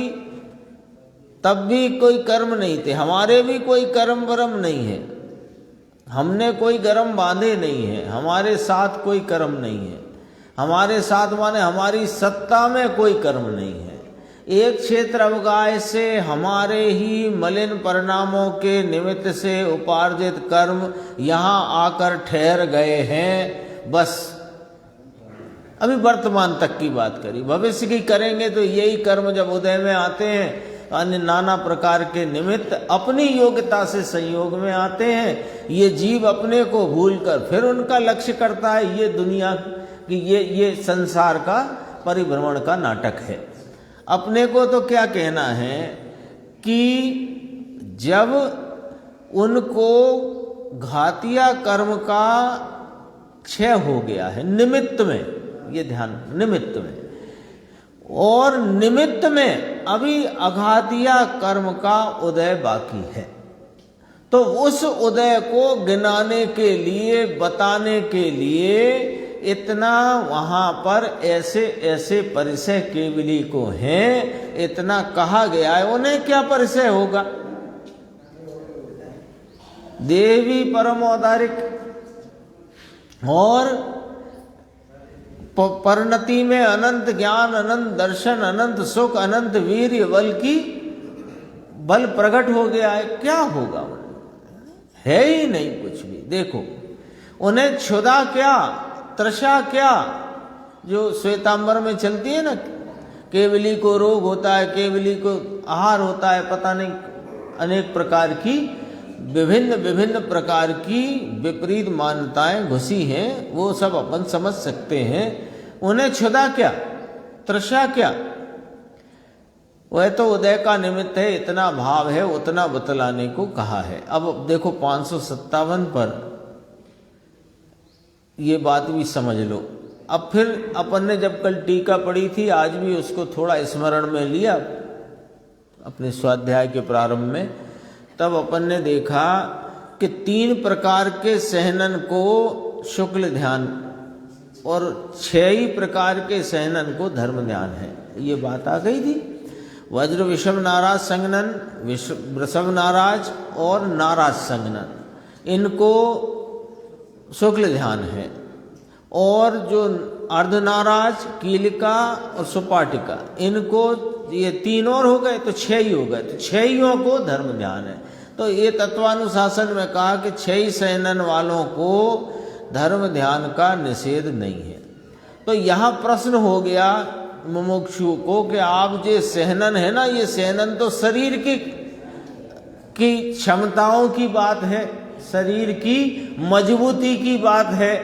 तब भी कोई कर्म नहीं थे, हमारे भी कोई कर्म वरम नहीं है, हमने कोई कर्म बांधे नहीं है, हमारे साथ कोई कर्म नहीं है, हमारे साथ माने हमारी सत्ता में कोई कर्म नहीं है। एक क्षेत्र अवगाह से हमारे ही मलिन परिणामों के निमित्त से उपार्जित कर्म यहाँ आकर ठहर गए हैं। बस अभी वर्तमान तक की बात करी, भविष्य की करेंगे तो यही कर्म जब उदय में आते हैं, अन्य नाना प्रकार के निमित्त अपनी योग्यता से संयोग में आते हैं। ये जीव अपने को भूलकर फिर उनका लक्ष्य करता है, ये दुनिया की ये संसार का परिभ्रमण का नाटक है। अपने को तो क्या कहना है कि जब उनको घातिया कर्म का क्षय हो गया है निमित्त में, ये ध्यान, निमित्त में, और निमित्त में अभी अघातिया कर्म का उदय बाकी है, तो उस उदय को गिनाने के लिए, बताने के लिए इतना वहां पर ऐसे ऐसे परिचय केवली को हैं, इतना कहा गया है। उन्हें क्या परिचय होगा? देवी परम औदारिक और परिणति में अनंत ज्ञान, अनंत दर्शन, अनंत सुख, अनंत वीर्य बल की बल प्रकट हो गया है। क्या होगा? है ही नहीं कुछ भी। देखो, उन्हें क्षुधा क्या, तृषा क्या, जो श्वेतांबर में चलती है ना, केवली को रोग होता है, केवली को आहार होता है, पता नहीं अनेक प्रकार की विभिन्न विभिन्न प्रकार की विपरीत मान्यताएं घुसी हैं, वो सब अपन समझ सकते हैं। उन्हें क्षुधा क्या, तृषा क्या? वह तो उदय का निमित्त है, इतना भाव है, उतना बतलाने को कहा है। अब देखो 557 पर ये बात भी समझ लो। अब फिर अपन ने जब कल टीका पढ़ी थी, आज भी उसको थोड़ा स्मरण में लिया अपने स्वाध्याय के प्रारंभ में, तब अपन ने देखा कि 3 प्रकार के सहनन को शुक्ल ध्यान और 6 ही प्रकार के सहनन को धर्म ध्यान है। ये बात आ गई थी। वज्र विषम नाराज संगनन, वृषभ नाराज और नाराज संगनन, इनको शुक्ल ध्यान है। और जो अर्धनाराज, कीलिका और सुपाटिका, इनको ये 3 और हो गए तो 6 ही हो गए, तो 6 को धर्म ध्यान है। तो ये तत्वानुशासन में कहा कि 6 सहनन वालों को धर्म ध्यान का निषेध नहीं है। तो यहाँ प्रश्न हो गया मुमुक्षु को कि आप जो सहनन है ना, ये सहनन तो शरीर की क्षमताओं की बात है, शरीर की मजबूती की बात है,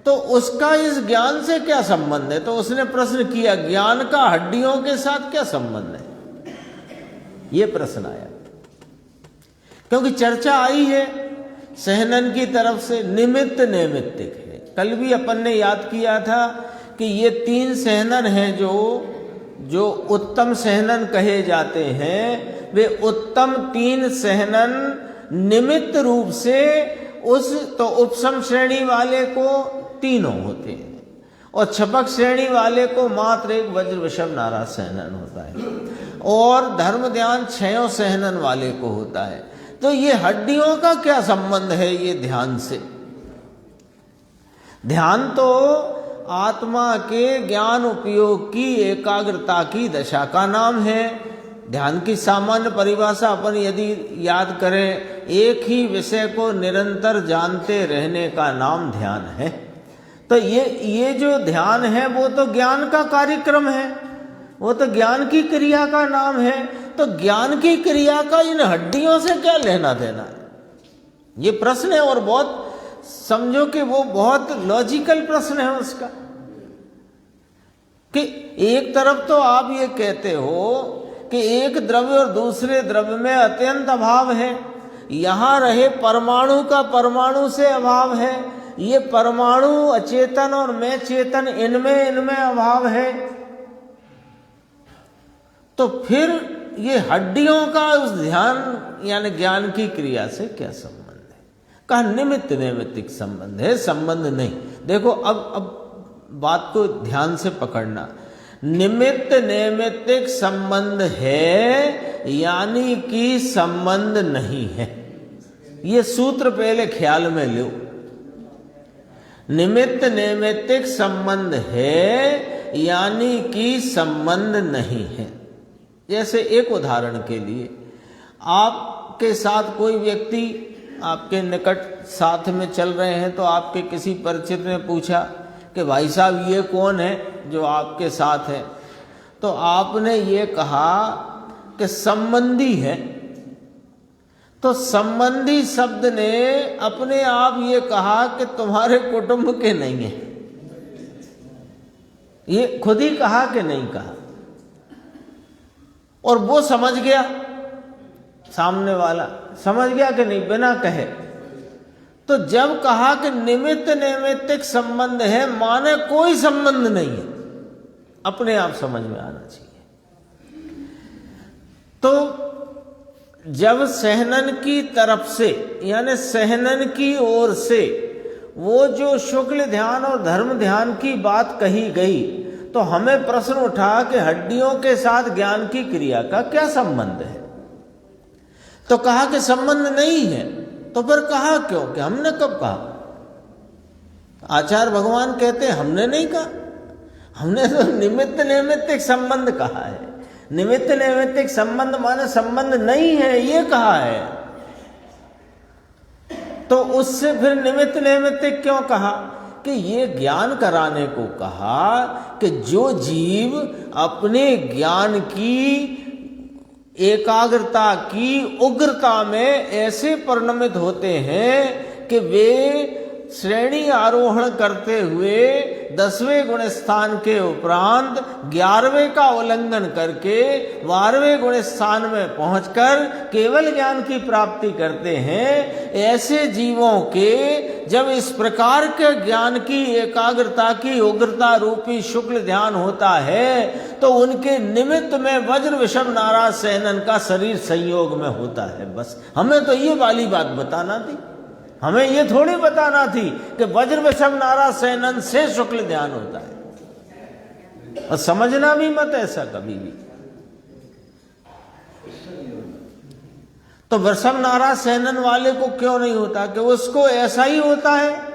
तो उसका इस ज्ञान से क्या संबंध है? तो उसने प्रश्न किया, ज्ञान का हड्डियों के साथ क्या संबंध है? ये प्रश्न आया, क्योंकि चर्चा आई है सहनन की तरफ से निमित्त नैमित्तिक है। कल भी अपन ने याद किया था कि ये 3 सहनन हैं जो उत्तम सहनन कहे जाते हैं। वे उत्तम 3 सहनन निमित्त रूप से तो उपसम श्रेणी वाले को 3 होते हैं और छपक श्रेणी वाले को मात्र एक वज्र विषम नाराज सहनन होता है, और धर्म ध्यान 6 सहनन वाले को होता है। तो ये हड्डियों का क्या संबंध है ये ध्यान से? ध्यान तो आत्मा के ज्ञान उपयोग की एकाग्रता की दशा का नाम है। ध्यान की सामान्य परिभाषा अपन यदि याद करें, एक ही विषय को निरंतर जानते रहने का नाम ध्यान है। तो ये जो ध्यान है वो तो ज्ञान का कार्यक्रम है, वो तो ज्ञान की क्रिया का नाम है। तो ज्ञान की क्रिया का इन हड्डियों से क्या लेना देना है? ये प्रश्न है, और बहुत समझो कि वो बहुत लॉजिकल प्रश्न है उसका, कि एक तरफ तो आप ये कहते हो कि एक द्रव्य और दूसरे द्रव्य में अत्यंत अभाव है, यहां रहे परमाणु का परमाणु से अभाव है, ये परमाणु अचेतन और मैं चेतन इनमें अभाव है, तो फिर ये हड्डियों का उस ध्यान यानी ज्ञान की क्रिया से क्या संबंध है? कहा निमित्त नैमित्तिक संबंध है, संबंध नहीं। देखो अब बात को ध्यान से पकड़ना। निमित्त नैमित्तिक संबंध है यानी कि संबंध नहीं है, ये सूत्र पहले ख्याल में लो। निमित्त नैमित्तिक संबंध है यानी कि संबंध नहीं है। जैसे एक उदाहरण के लिए, आपके साथ कोई व्यक्ति आपके निकट साथ में चल रहे हैं, तो आपके किसी परिचित ने पूछा कि भाई साहब ये कौन है जो आपके साथ है? तो आपने ये कहा कि संबंधी है। तो संबंधी शब्द ने अपने आप ये कहा कि तुम्हारे कुटुंब के नहीं है, ये खुद ही कहा कि नहीं कहा, और वो समझ गया, सामने वाला समझ गया कि नहीं बिना कहे। तो जब कहा कि निमित्त नैमित्तिक संबंध है, माने कोई संबंध नहीं है, अपने आप समझ में आना चाहिए। तो जब सहनन की तरफ से यानी सहनन की ओर से वो जो शुक्ल ध्यान और धर्म ध्यान की बात कही गई, तो हमें प्रश्न उठा कि हड्डियों के साथ ज्ञान की क्रिया का क्या संबंध है? तो कहा कि संबंध नहीं है। तो फिर कहा क्यों? कि हमने कब कहा? आचार्य भगवान कहते हैं हमने नहीं कहा, हमने तो निमित्त नैमित्तिक संबंध कहा है। निमित्त नैमित्तिक संबंध माने संबंध नहीं है ये कहा है, तो उससे फिर निमित्त नैमित्तिक क्यों कहा? कि ये ज्ञान कराने को कहा कि जो जीव अपने ज्ञान की एकाग्रता की उग्रता में ऐसे परिणमित होते हैं कि वे श्रेणी आरोहण करते हुए 10वें गुण स्थान के उपरांत 11वें का उल्लंघन करके 12वें गुण स्थान में पहुंचकर केवल ज्ञान की प्राप्ति करते हैं। ऐसे जीवों के जब इस प्रकार के ज्ञान की एकाग्रता की उग्रता रूपी शुक्ल ध्यान होता है, तो उनके निमित्त में वज्र विषम नाराज सहनन का शरीर संयोग में होता है। बस हमें तो ये वाली बात बताना थी, हमें ये थोड़ी बताना थी कि वज्र विषम नाराज सहनन से शुक्ल ध्यान होता है। और समझना भी मत ऐसा कभी भी। तो वृषभ नाराज सहनन वाले को क्यों नहीं होता? कि उसको ऐसा ही होता है।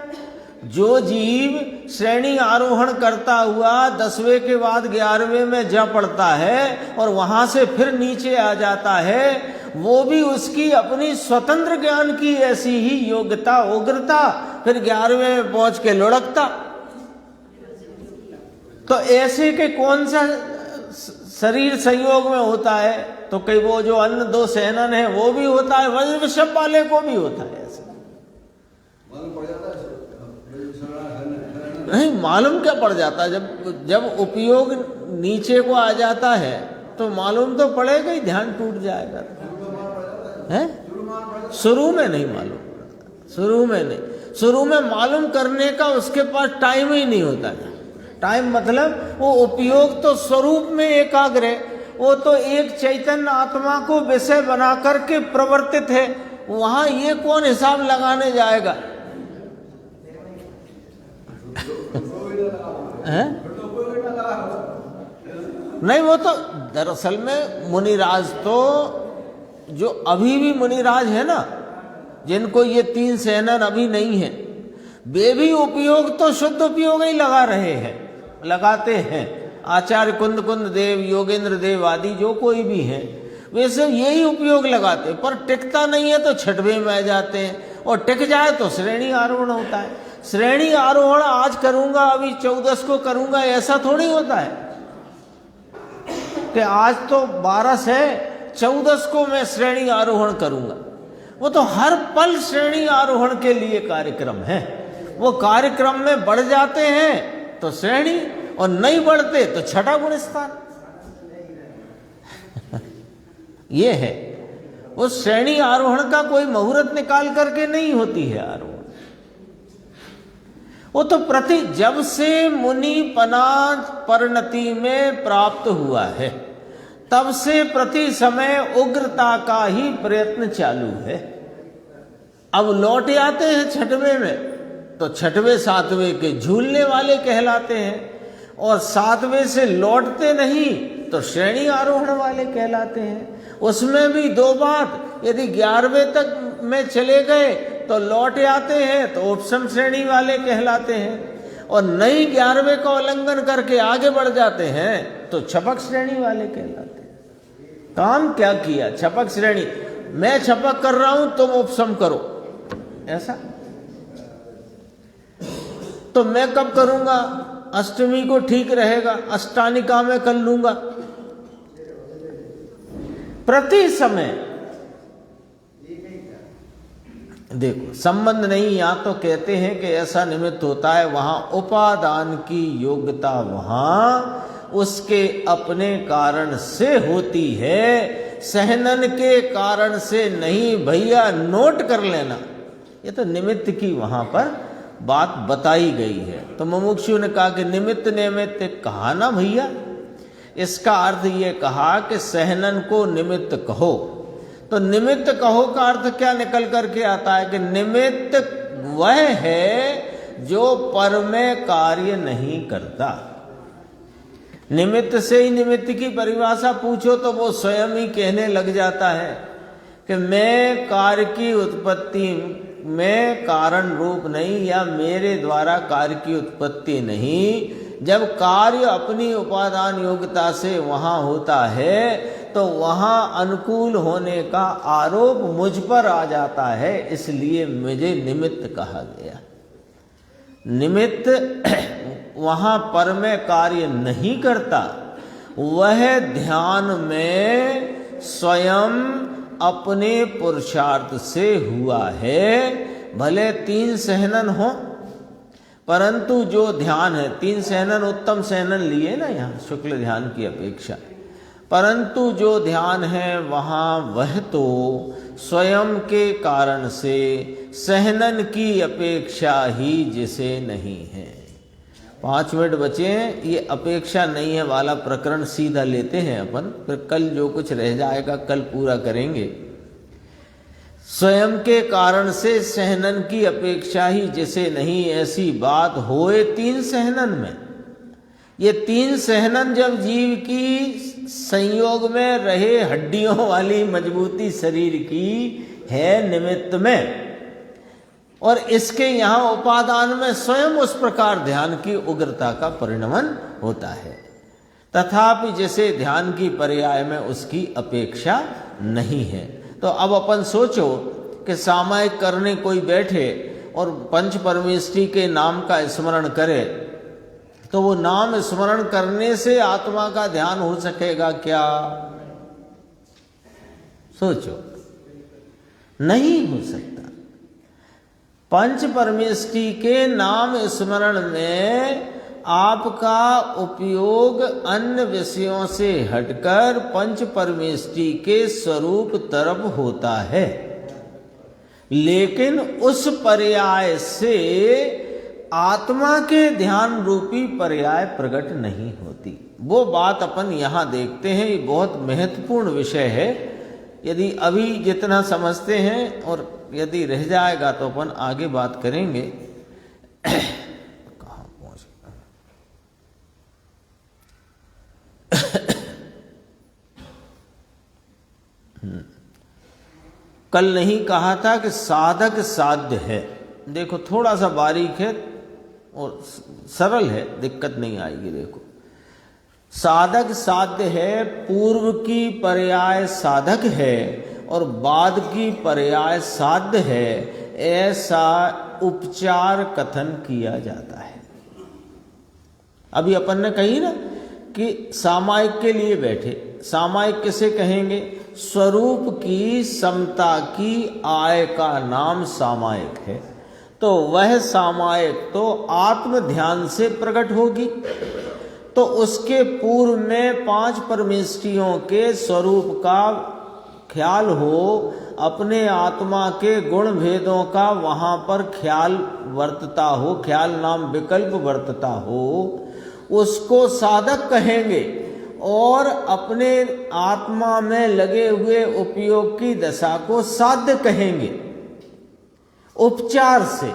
जो जीव श्रेणी आरोहण करता हुआ 10वें के बाद 11वें में जा पड़ता है और वहां से फिर नीचे आ जाता है, वो भी उसकी अपनी स्वतंत्र ज्ञान की ऐसी ही योग्यता उग्रता, फिर 11वें में पहुंच के लुढ़कता। तो ऐसे के कौन सा शरीर संयोग में होता है? तो कई वो जो अन्न दो सहनन है वो भी होता है, वज्र विषम वाले को भी होता है। ऐसा नहीं मालूम क्या पड़ जाता है? जब उपयोग नीचे को आ जाता है तो मालूम तो पड़ेगा ही, ध्यान टूट जाएगा। है शुरू में नहीं मालूम पड़ता, शुरू में नहीं। शुरू में मालूम करने का उसके पास टाइम ही नहीं होता है। टाइम मतलब वो उपयोग तो स्वरूप में एकाग्र है, वो तो एक चैतन्य आत्मा को विषय बना करके प्रवर्तित है। वहां ये कौन हिसाब लगाने जाएगा? है? नहीं, वो तो दरअसल में मुनिराज तो जो अभी भी मुनिराज है ना, जिनको ये 3 सहनन अभी नहीं है, वे भी उपयोग तो शुद्ध उपयोग ही लगा रहे हैं, लगाते हैं। आचार्य कुंद कुंद देव, योगेंद्र देव आदि जो कोई भी है, वे सब यही उपयोग लगाते हैं। पर टिकता नहीं है तो छठवें में आ जाते हैं, और टिक जाए तो श्रेणी आरोहण होता है। श्रेणी आरोहण आज करूंगा, अभी 14 को करूंगा, ऐसा थोड़ी होता है कि आज तो 12 है, 14 को मैं श्रेणी आरोहण करूंगा। वो तो हर पल श्रेणी आरोहण के लिए कार्यक्रम है। वो कार्यक्रम में बढ़ जाते हैं तो श्रेणी, और नहीं बढ़ते तो छठा गुण स्थान। ये है, वो श्रेणी आरोहण का कोई मुहूर्त निकाल करके नहीं होती है आरोहण। वो तो जब से मुनि पना परिणति में प्राप्त हुआ है, तब से प्रति समय उग्रता का ही प्रयत्न चालू है। अब लौट आते हैं छठवें में तो छठवें 7वें के झूलने वाले कहलाते हैं, और 7वें से लौटते नहीं तो श्रेणी आरोहण वाले कहलाते हैं। उसमें भी 2 बात, यदि 11वें तक में चले गए तो लौट आते हैं तो उपशम श्रेणी वाले कहलाते हैं, और नई 11वें का उल्लंघन करके आगे बढ़ जाते हैं तो छपक श्रेणी वाले कहलाते हैं। काम क्या किया? छपक श्रेणी, मैं छपक कर रहा हूं तुम उपशम करो, ऐसा। तो मैं कब करूंगा? अष्टमी को ठीक रहेगा, अष्टानिका में कर लूंगा। प्रति समय देखो संबंध नहीं। या तो कहते हैं कि ऐसा निमित्त होता है, वहां उपादान की योग्यता वहां उसके अपने कारण से होती है, सहनन के कारण से नहीं। भैया नोट कर लेना, ये तो निमित्त की वहां पर बात बताई गई है। तो मुमुक्षु ने कहा कि निमित्त निमित्त कहा ना भैया, इसका अर्थ ये कहा कि सहनन को निमित्त कहो। तो निमित्त कहो का अर्थ क्या निकल करके आता है? कि निमित्त वह है जो पर में कार्य नहीं करता। निमित्त से ही निमित्त की परिभाषा पूछो तो वो स्वयं ही कहने लग जाता है कि मैं कार्य की उत्पत्ति में कारण रूप नहीं, या मेरे द्वारा कार्य की उत्पत्ति नहीं। जब कार्य अपनी उपादान योग्यता से वहां होता है तो वहां अनुकूल होने का आरोप मुझ पर आ जाता है, इसलिए मुझे निमित्त कहा गया। निमित्त वहां पर में कार्य नहीं करता, वह ध्यान में स्वयं अपने पुरुषार्थ से हुआ है। भले 3 सहनन हो, परंतु जो ध्यान है, 3 सहनन उत्तम सहनन लिए ना यहाँ शुक्ल ध्यान की अपेक्षा, परंतु जो ध्यान है वहाँ वह तो स्वयं के कारण से सहनन की अपेक्षा ही जिसे नहीं है। 5 मिनट बचे हैं, ये अपेक्षा नहीं है वाला प्रकरण सीधा लेते हैं अपन, फिर कल जो कुछ रह जाएगा कल पूरा करेंगे। स्वयं के कारण से सहनन की अपेक्षा ही जिसे नहीं, ऐसी बात होए 3 सहनन में। ये 3 सहनन जब जीव की संयोग में रहे, हड्डियों वाली मजबूती शरीर की है निमित्त में, और इसके यहाँ उपादान में स्वयं उस प्रकार ध्यान की उग्रता का परिणमन होता है। तथापि जैसे ध्यान की पर्याय में उसकी अपेक्षा नहीं है। तो अब अपन सोचो कि सामायिक करने कोई बैठे और पंच परमेष्टि के नाम का स्मरण करे, तो वो नाम स्मरण करने से आत्मा का ध्यान हो सकेगा क्या? सोचो, नहीं हो सकता। पंच परमेष्टि के नाम स्मरण में आपका उपयोग अन्य विषयों से हटकर पंच परमेष्टि के स्वरूप तरफ होता है, लेकिन उस पर्याय से आत्मा के ध्यान रूपी पर्याय प्रकट नहीं होती। वो बात अपन यहाँ देखते हैं, ये बहुत महत्वपूर्ण विषय है। यदि अभी जितना समझते हैं और यदि रह जाएगा तो अपन आगे बात करेंगे। कहाँ पहुँच कल नहीं कहा था कि साधक साध्य है। देखो थोड़ा सा बारीक है और सरल है, दिक्कत नहीं आएगी। देखो, साधक साध्य है, पूर्व की पर्याय साधक है और बाद की पर्याय साध्य है, ऐसा उपचार कथन किया जाता है। अभी अपन ने कही ना कि सामायिक के लिए बैठे, सामायिक किसे कहेंगे? स्वरूप की समता की आय का नाम सामायिक है। तो वह सामायिक तो आत्म ध्यान से प्रकट होगी, तो उसके पूर्व में 5 परमेष्टियों के स्वरूप का ख्याल हो, अपने आत्मा के गुण भेदों का वहाँ पर ख्याल वर्तता हो, ख्याल नाम विकल्प वर्तता हो, उसको साधक कहेंगे। और अपने आत्मा में लगे हुए उपयोग की दशा को साध्य कहेंगे। उपचार से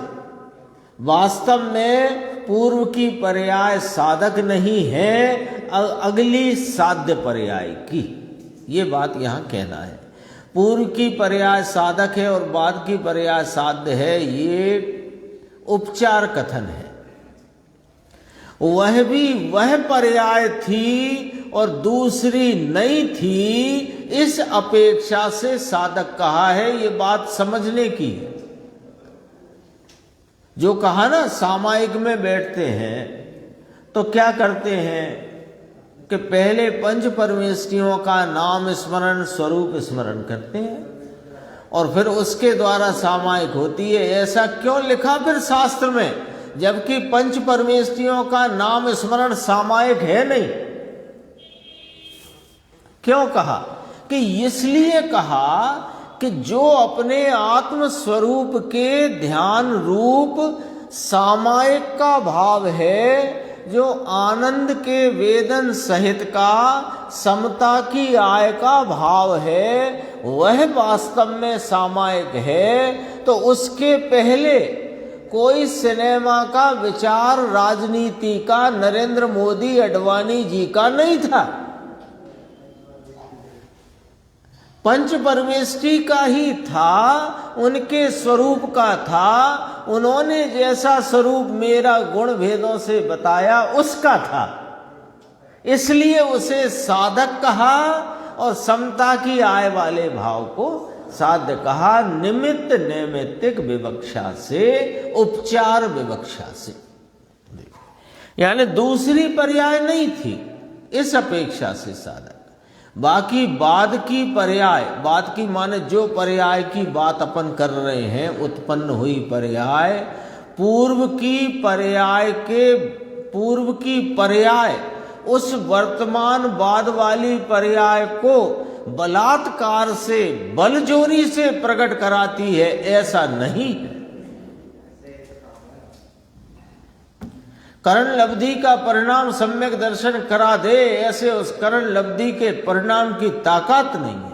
वास्तव में पूर्व की पर्याय साधक नहीं है, अगली साध्य पर्याय की, ये बात यहाँ कहना है। पूर्व की पर्याय साधक है और बाद की पर्याय साध्य है, ये उपचार कथन है। वह भी वह पर्याय थी और दूसरी नहीं थी, इस अपेक्षा से साधक कहा है। ये बात समझने की है। जो कहा ना, सामायिक में बैठते हैं तो क्या करते हैं कि पहले पंच परमेष्टियों का नाम स्मरण, स्वरूप स्मरण करते हैं और फिर उसके द्वारा सामायिक होती है। ऐसा क्यों लिखा फिर शास्त्र में, जबकि पंच परमेष्टियों का नाम स्मरण सामायिक है नहीं? क्यों कहा? कि इसलिए कहा कि जो अपने आत्म स्वरूप के ध्यान रूप सामायिक का भाव है, जो आनंद के वेदन सहित का समता की आय का भाव है, वह वास्तव में सामायिक है। तो उसके पहले कोई सिनेमा का विचार राजनीति का नरेंद्र मोदी अडवाणी जी का नहीं था, पंच परमेष्टि का ही था, उनके स्वरूप का था। उन्होंने जैसा स्वरूप मेरा गुण भेदों से बताया उसका था, इसलिए उसे साधक कहा और समता की आय वाले भाव को साध्य कहा। निमित्त नैमित्तिक विवक्षा से, उपचार विवक्षा से, यानी दूसरी पर्याय नहीं थी, इस अपेक्षा से साधक। बाकी बाद की पर्याय, बाद की माने जो पर्याय की बात अपन कर रहे हैं, उत्पन्न हुई पर्याय, पूर्व की पर्याय उस वर्तमान बाद वाली पर्याय को बलात्कार से, बलजोरी से प्रकट कराती है, ऐसा नहीं है। करण लब्धि का परिणाम सम्यक दर्शन करा दे, ऐसे उस करण लब्धि के परिणाम की ताकत नहीं है।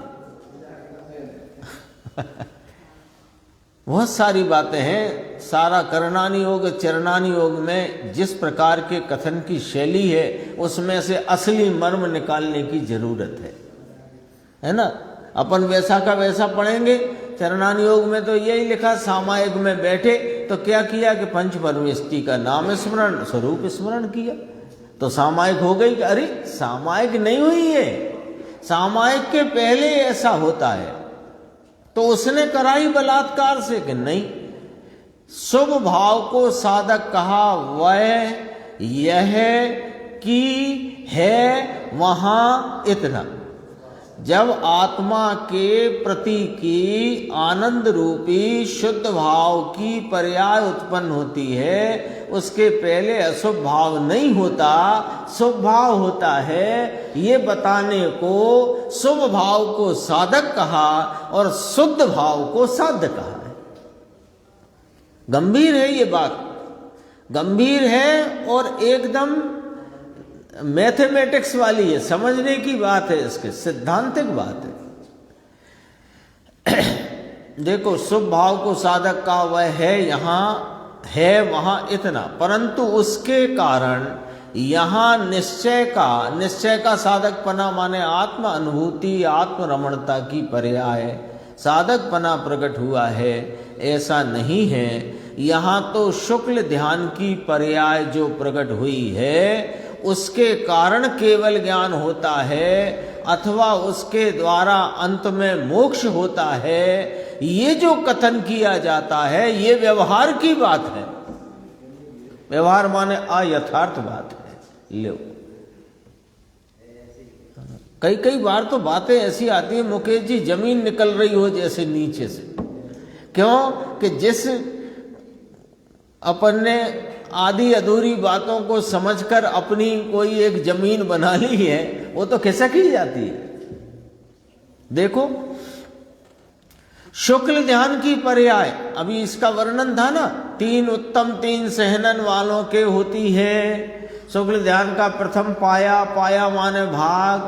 बहुत सारी बातें हैं। सारा करणानि योग चरणानि योग में जिस प्रकार के कथन की शैली है, उसमें से असली मर्म निकालने की जरूरत है ना। अपन वैसा का वैसा पढ़ेंगे। चरणानि योग में तो यही लिखा, सामायिक में बैठे तो क्या किया कि पंच परमेष्टि का नाम स्मरण, स्वरूप स्मरण किया, तो सामायिक हो गई। अरे सामायिक नहीं हुई है, सामायिक के पहले ऐसा होता है। तो उसने कराई बलात्कार से कि नहीं, शुभ भाव को साधक कहा, वह यह कि है वहां इतना। जब आत्मा के प्रति की आनंद रूपी शुद्ध भाव की पर्याय उत्पन्न होती है, उसके पहले अशुभ भाव नहीं होता, शुभ भाव होता है। ये बताने को शुभ भाव को साधक कहा और शुद्ध भाव को साध्य कहा है। गंभीर है ये बात, गंभीर है और एकदम मैथमेटिक्स वाली है, समझने की बात है, इसके सिद्धांतिक बात है। देखो, शुभ भाव को साधक का वह है यहाँ है वहां इतना, परंतु उसके कारण यहाँ निश्चय का साधक पना माने आत्म अनुभूति आत्म रमणता की पर्याय साधक पना प्रकट हुआ है, ऐसा नहीं है। यहाँ तो शुक्ल ध्यान की पर्याय जो प्रकट हुई है, उसके कारण केवल ज्ञान होता है अथवा उसके द्वारा अंत में मोक्ष होता है, ये जो कथन किया जाता है ये व्यवहार की बात है। व्यवहार माने अयथार्थ बात है। लो, कई बार तो बातें ऐसी आती है, मुकेश जी जमीन निकल रही हो जैसे नीचे से। क्यों कि जिस अपन ने आधी अधूरी बातों को समझकर अपनी कोई एक जमीन बना ली है, वो तो खिसक ही जाती है। देखो, शुक्ल ध्यान की पर्याय, अभी इसका वर्णन था ना, 3 उत्तम 3 सहनन वालों के होती है। शुक्ल ध्यान का प्रथम पाया माने भाग।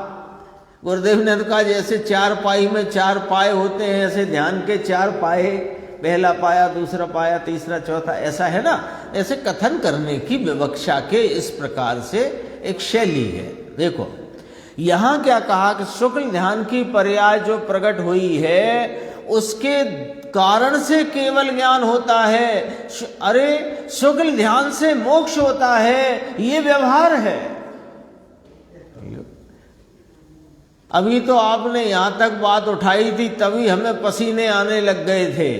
गुरुदेव ने कहा जैसे 4 पाई में 4 पाए होते हैं, ऐसे ध्यान के 4 पाए, पहला पाया, दूसरा पाया, तीसरा, चौथा, ऐसा है ना। ऐसे कथन करने की विवक्षा के इस प्रकार से एक शैली है। देखो, यहां क्या कहा कि शुक्ल ध्यान की पर्याय जो प्रकट हुई है, उसके कारण से केवल ज्ञान होता है। अरे शुक्ल ध्यान से मोक्ष होता है, ये व्यवहार है। अभी तो आपने यहां तक बात उठाई थी, तभी हमें पसीने आने लग गए थे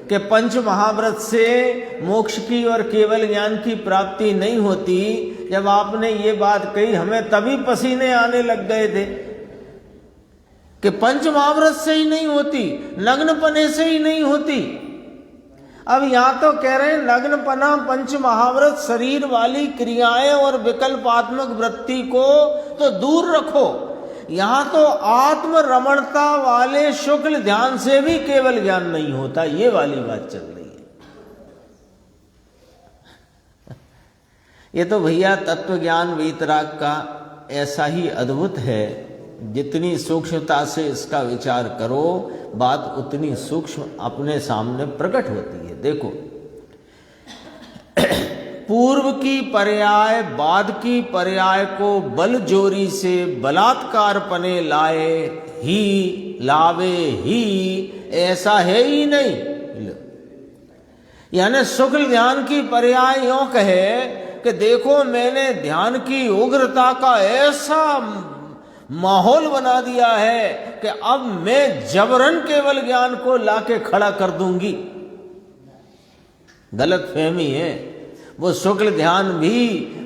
कि पंच महाव्रत से मोक्ष की और केवल ज्ञान की प्राप्ति नहीं होती। जब आपने ये बात कही, हमें तभी पसीने आने लग गए थे कि पंच महाव्रत से ही नहीं होती, नग्नपने से ही नहीं होती। अब यहां तो कह रहे हैं नग्नपना, पंच महाव्रत, शरीर वाली क्रियाएं और विकल्पात्मक वृत्ति को तो दूर रखो। यहां तो आत्म रमणता वाले शुक्ल ध्यान से भी केवल ज्ञान नहीं होता, ये वाली बात चल रही है। ये तो भैया तत्व ज्ञान वीतराग का ऐसा ही अद्भुत है। जितनी सूक्ष्मता से इसका विचार करो, बात उतनी सूक्ष्म अपने सामने प्रकट होती है। देखो, पूर्व की पर्याय बाद की पर्याय को बल जोरी से बलात्कार पने लाए ही लावे ही, ऐसा है ही नहीं। यानी शुक्ल ध्यान की पर्याय यों कहे कि देखो, मैंने ध्यान की उग्रता का ऐसा माहौल बना दिया है कि अब मैं जबरन केवल ज्ञान को लाके खड़ा कर दूंगी। गलत फहमी है। वो शुक्ल ध्यान भी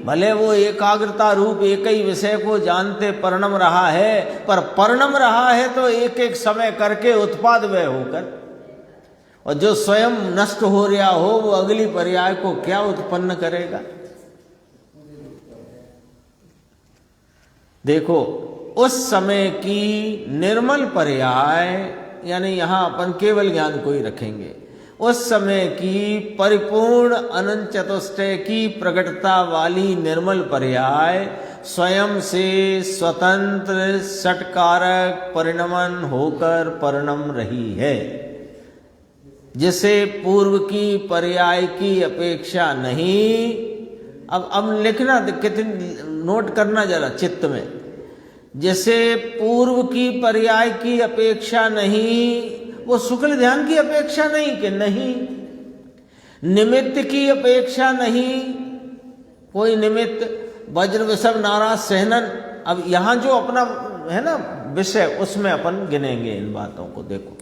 भले वो एकाग्रता रूप एक ही विषय को जानते परिणम रहा है, पर परिणम रहा है तो एक एक समय करके उत्पाद व्यय होकर, और जो स्वयं नष्ट हो रहा हो वो अगली पर्याय को क्या उत्पन्न करेगा। देखो, उस समय की निर्मल पर्याय, यानी यहां अपन केवल ज्ञान को ही रखेंगे, उस समय की परिपूर्ण अनंत चतुष्टय की प्रकटता वाली निर्मल पर्याय स्वयं से स्वतंत्र षटकारक परिणमन होकर परिणम रही है, जिसे पूर्व की पर्याय की अपेक्षा नहीं। अब लिखना, कितनी नोट करना जरा चित्त में। जैसे पूर्व की पर्याय की अपेक्षा नहीं, वो शुक्ल ध्यान की अपेक्षा नहीं कि नहीं, निमित्त की अपेक्षा नहीं, कोई निमित्त वज्र वृषभ नाराज सहनन। अब यहां जो अपना है ना विषय, उसमें अपन गिनेंगे इन बातों को। देखो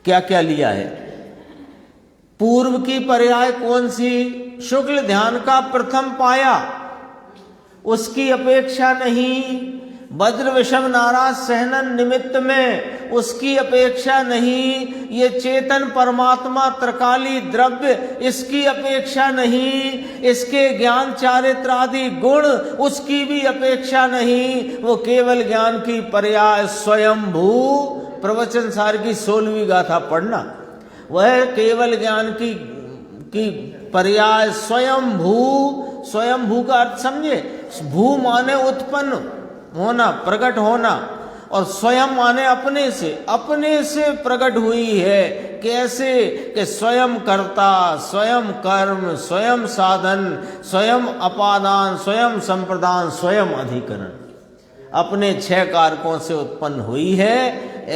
क्या क्या लिया है। पूर्व की पर्याय कौन सी? शुक्ल ध्यान का प्रथम पाया, उसकी अपेक्षा नहीं। वज्र विषम नाराज सहनन निमित्त में, उसकी अपेक्षा नहीं। ये चेतन परमात्मा त्रिकाली द्रव्य, इसकी अपेक्षा नहीं। इसके ज्ञान चारित्र आदि गुण, उसकी भी अपेक्षा नहीं। वो केवल ज्ञान की पर्याय स्वयंभू। प्रवचन सार की 16वीं गाथा पढ़ना। वह केवल ज्ञान की पर्याय स्वयंभू। स्वयंभू का अर्थ समझे? भू माने उत्पन्न होना, प्रकट होना, और स्वयं माने अपने से प्रकट हुई है। कैसे? कि स्वयं कर्ता, स्वयं कर्म, स्वयं साधन, स्वयं अपादान, स्वयं संप्रदान, स्वयं अधिकरण, अपने 6 कारकों से उत्पन्न हुई है।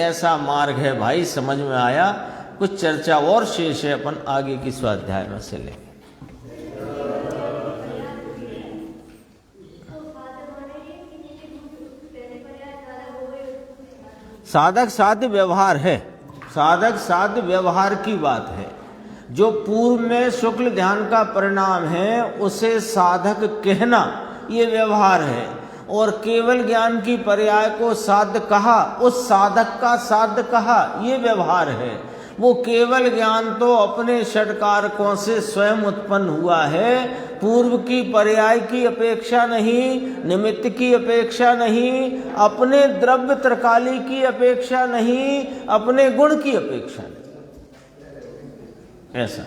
ऐसा मार्ग है भाई, समझ में आया? कुछ चर्चा और शेष है, अपन आगे की स्वाध्याय में से लेंगे। साधक साध्य व्यवहार है, साधक साध्य व्यवहार की बात है। जो पूर्व में शुक्ल ध्यान का परिणाम है, उसे साधक कहना, ये व्यवहार है। और केवल ज्ञान की पर्याय को साध्य कहा, उस साधक का साध्य कहा, ये व्यवहार है। वो केवल ज्ञान तो अपने षटकारकों से स्वयं उत्पन्न हुआ है। पूर्व की पर्याय की अपेक्षा नहीं, निमित्त की अपेक्षा नहीं, अपने द्रव्य त्रिकाली की अपेक्षा नहीं, अपने गुण की अपेक्षा नहीं। ऐसा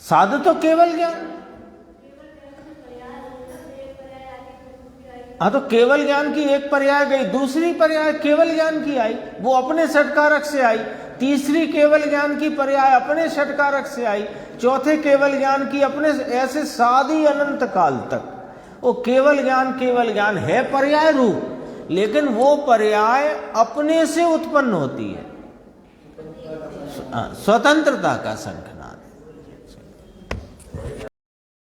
साध तो केवल ज्ञान। हाँ, तो केवल ज्ञान की एक पर्याय गई, दूसरी पर्याय केवल ज्ञान की आई, वो अपने षटकारक से आई। तीसरी केवल ज्ञान की पर्याय अपने षटकारक से आई। चौथे केवल ज्ञान की अपने, ऐसे सादी अनंत काल तक वो केवल ज्ञान है पर्याय रूप, लेकिन वो पर्याय अपने से उत्पन्न होती है। स्वतंत्रता का संकल्प।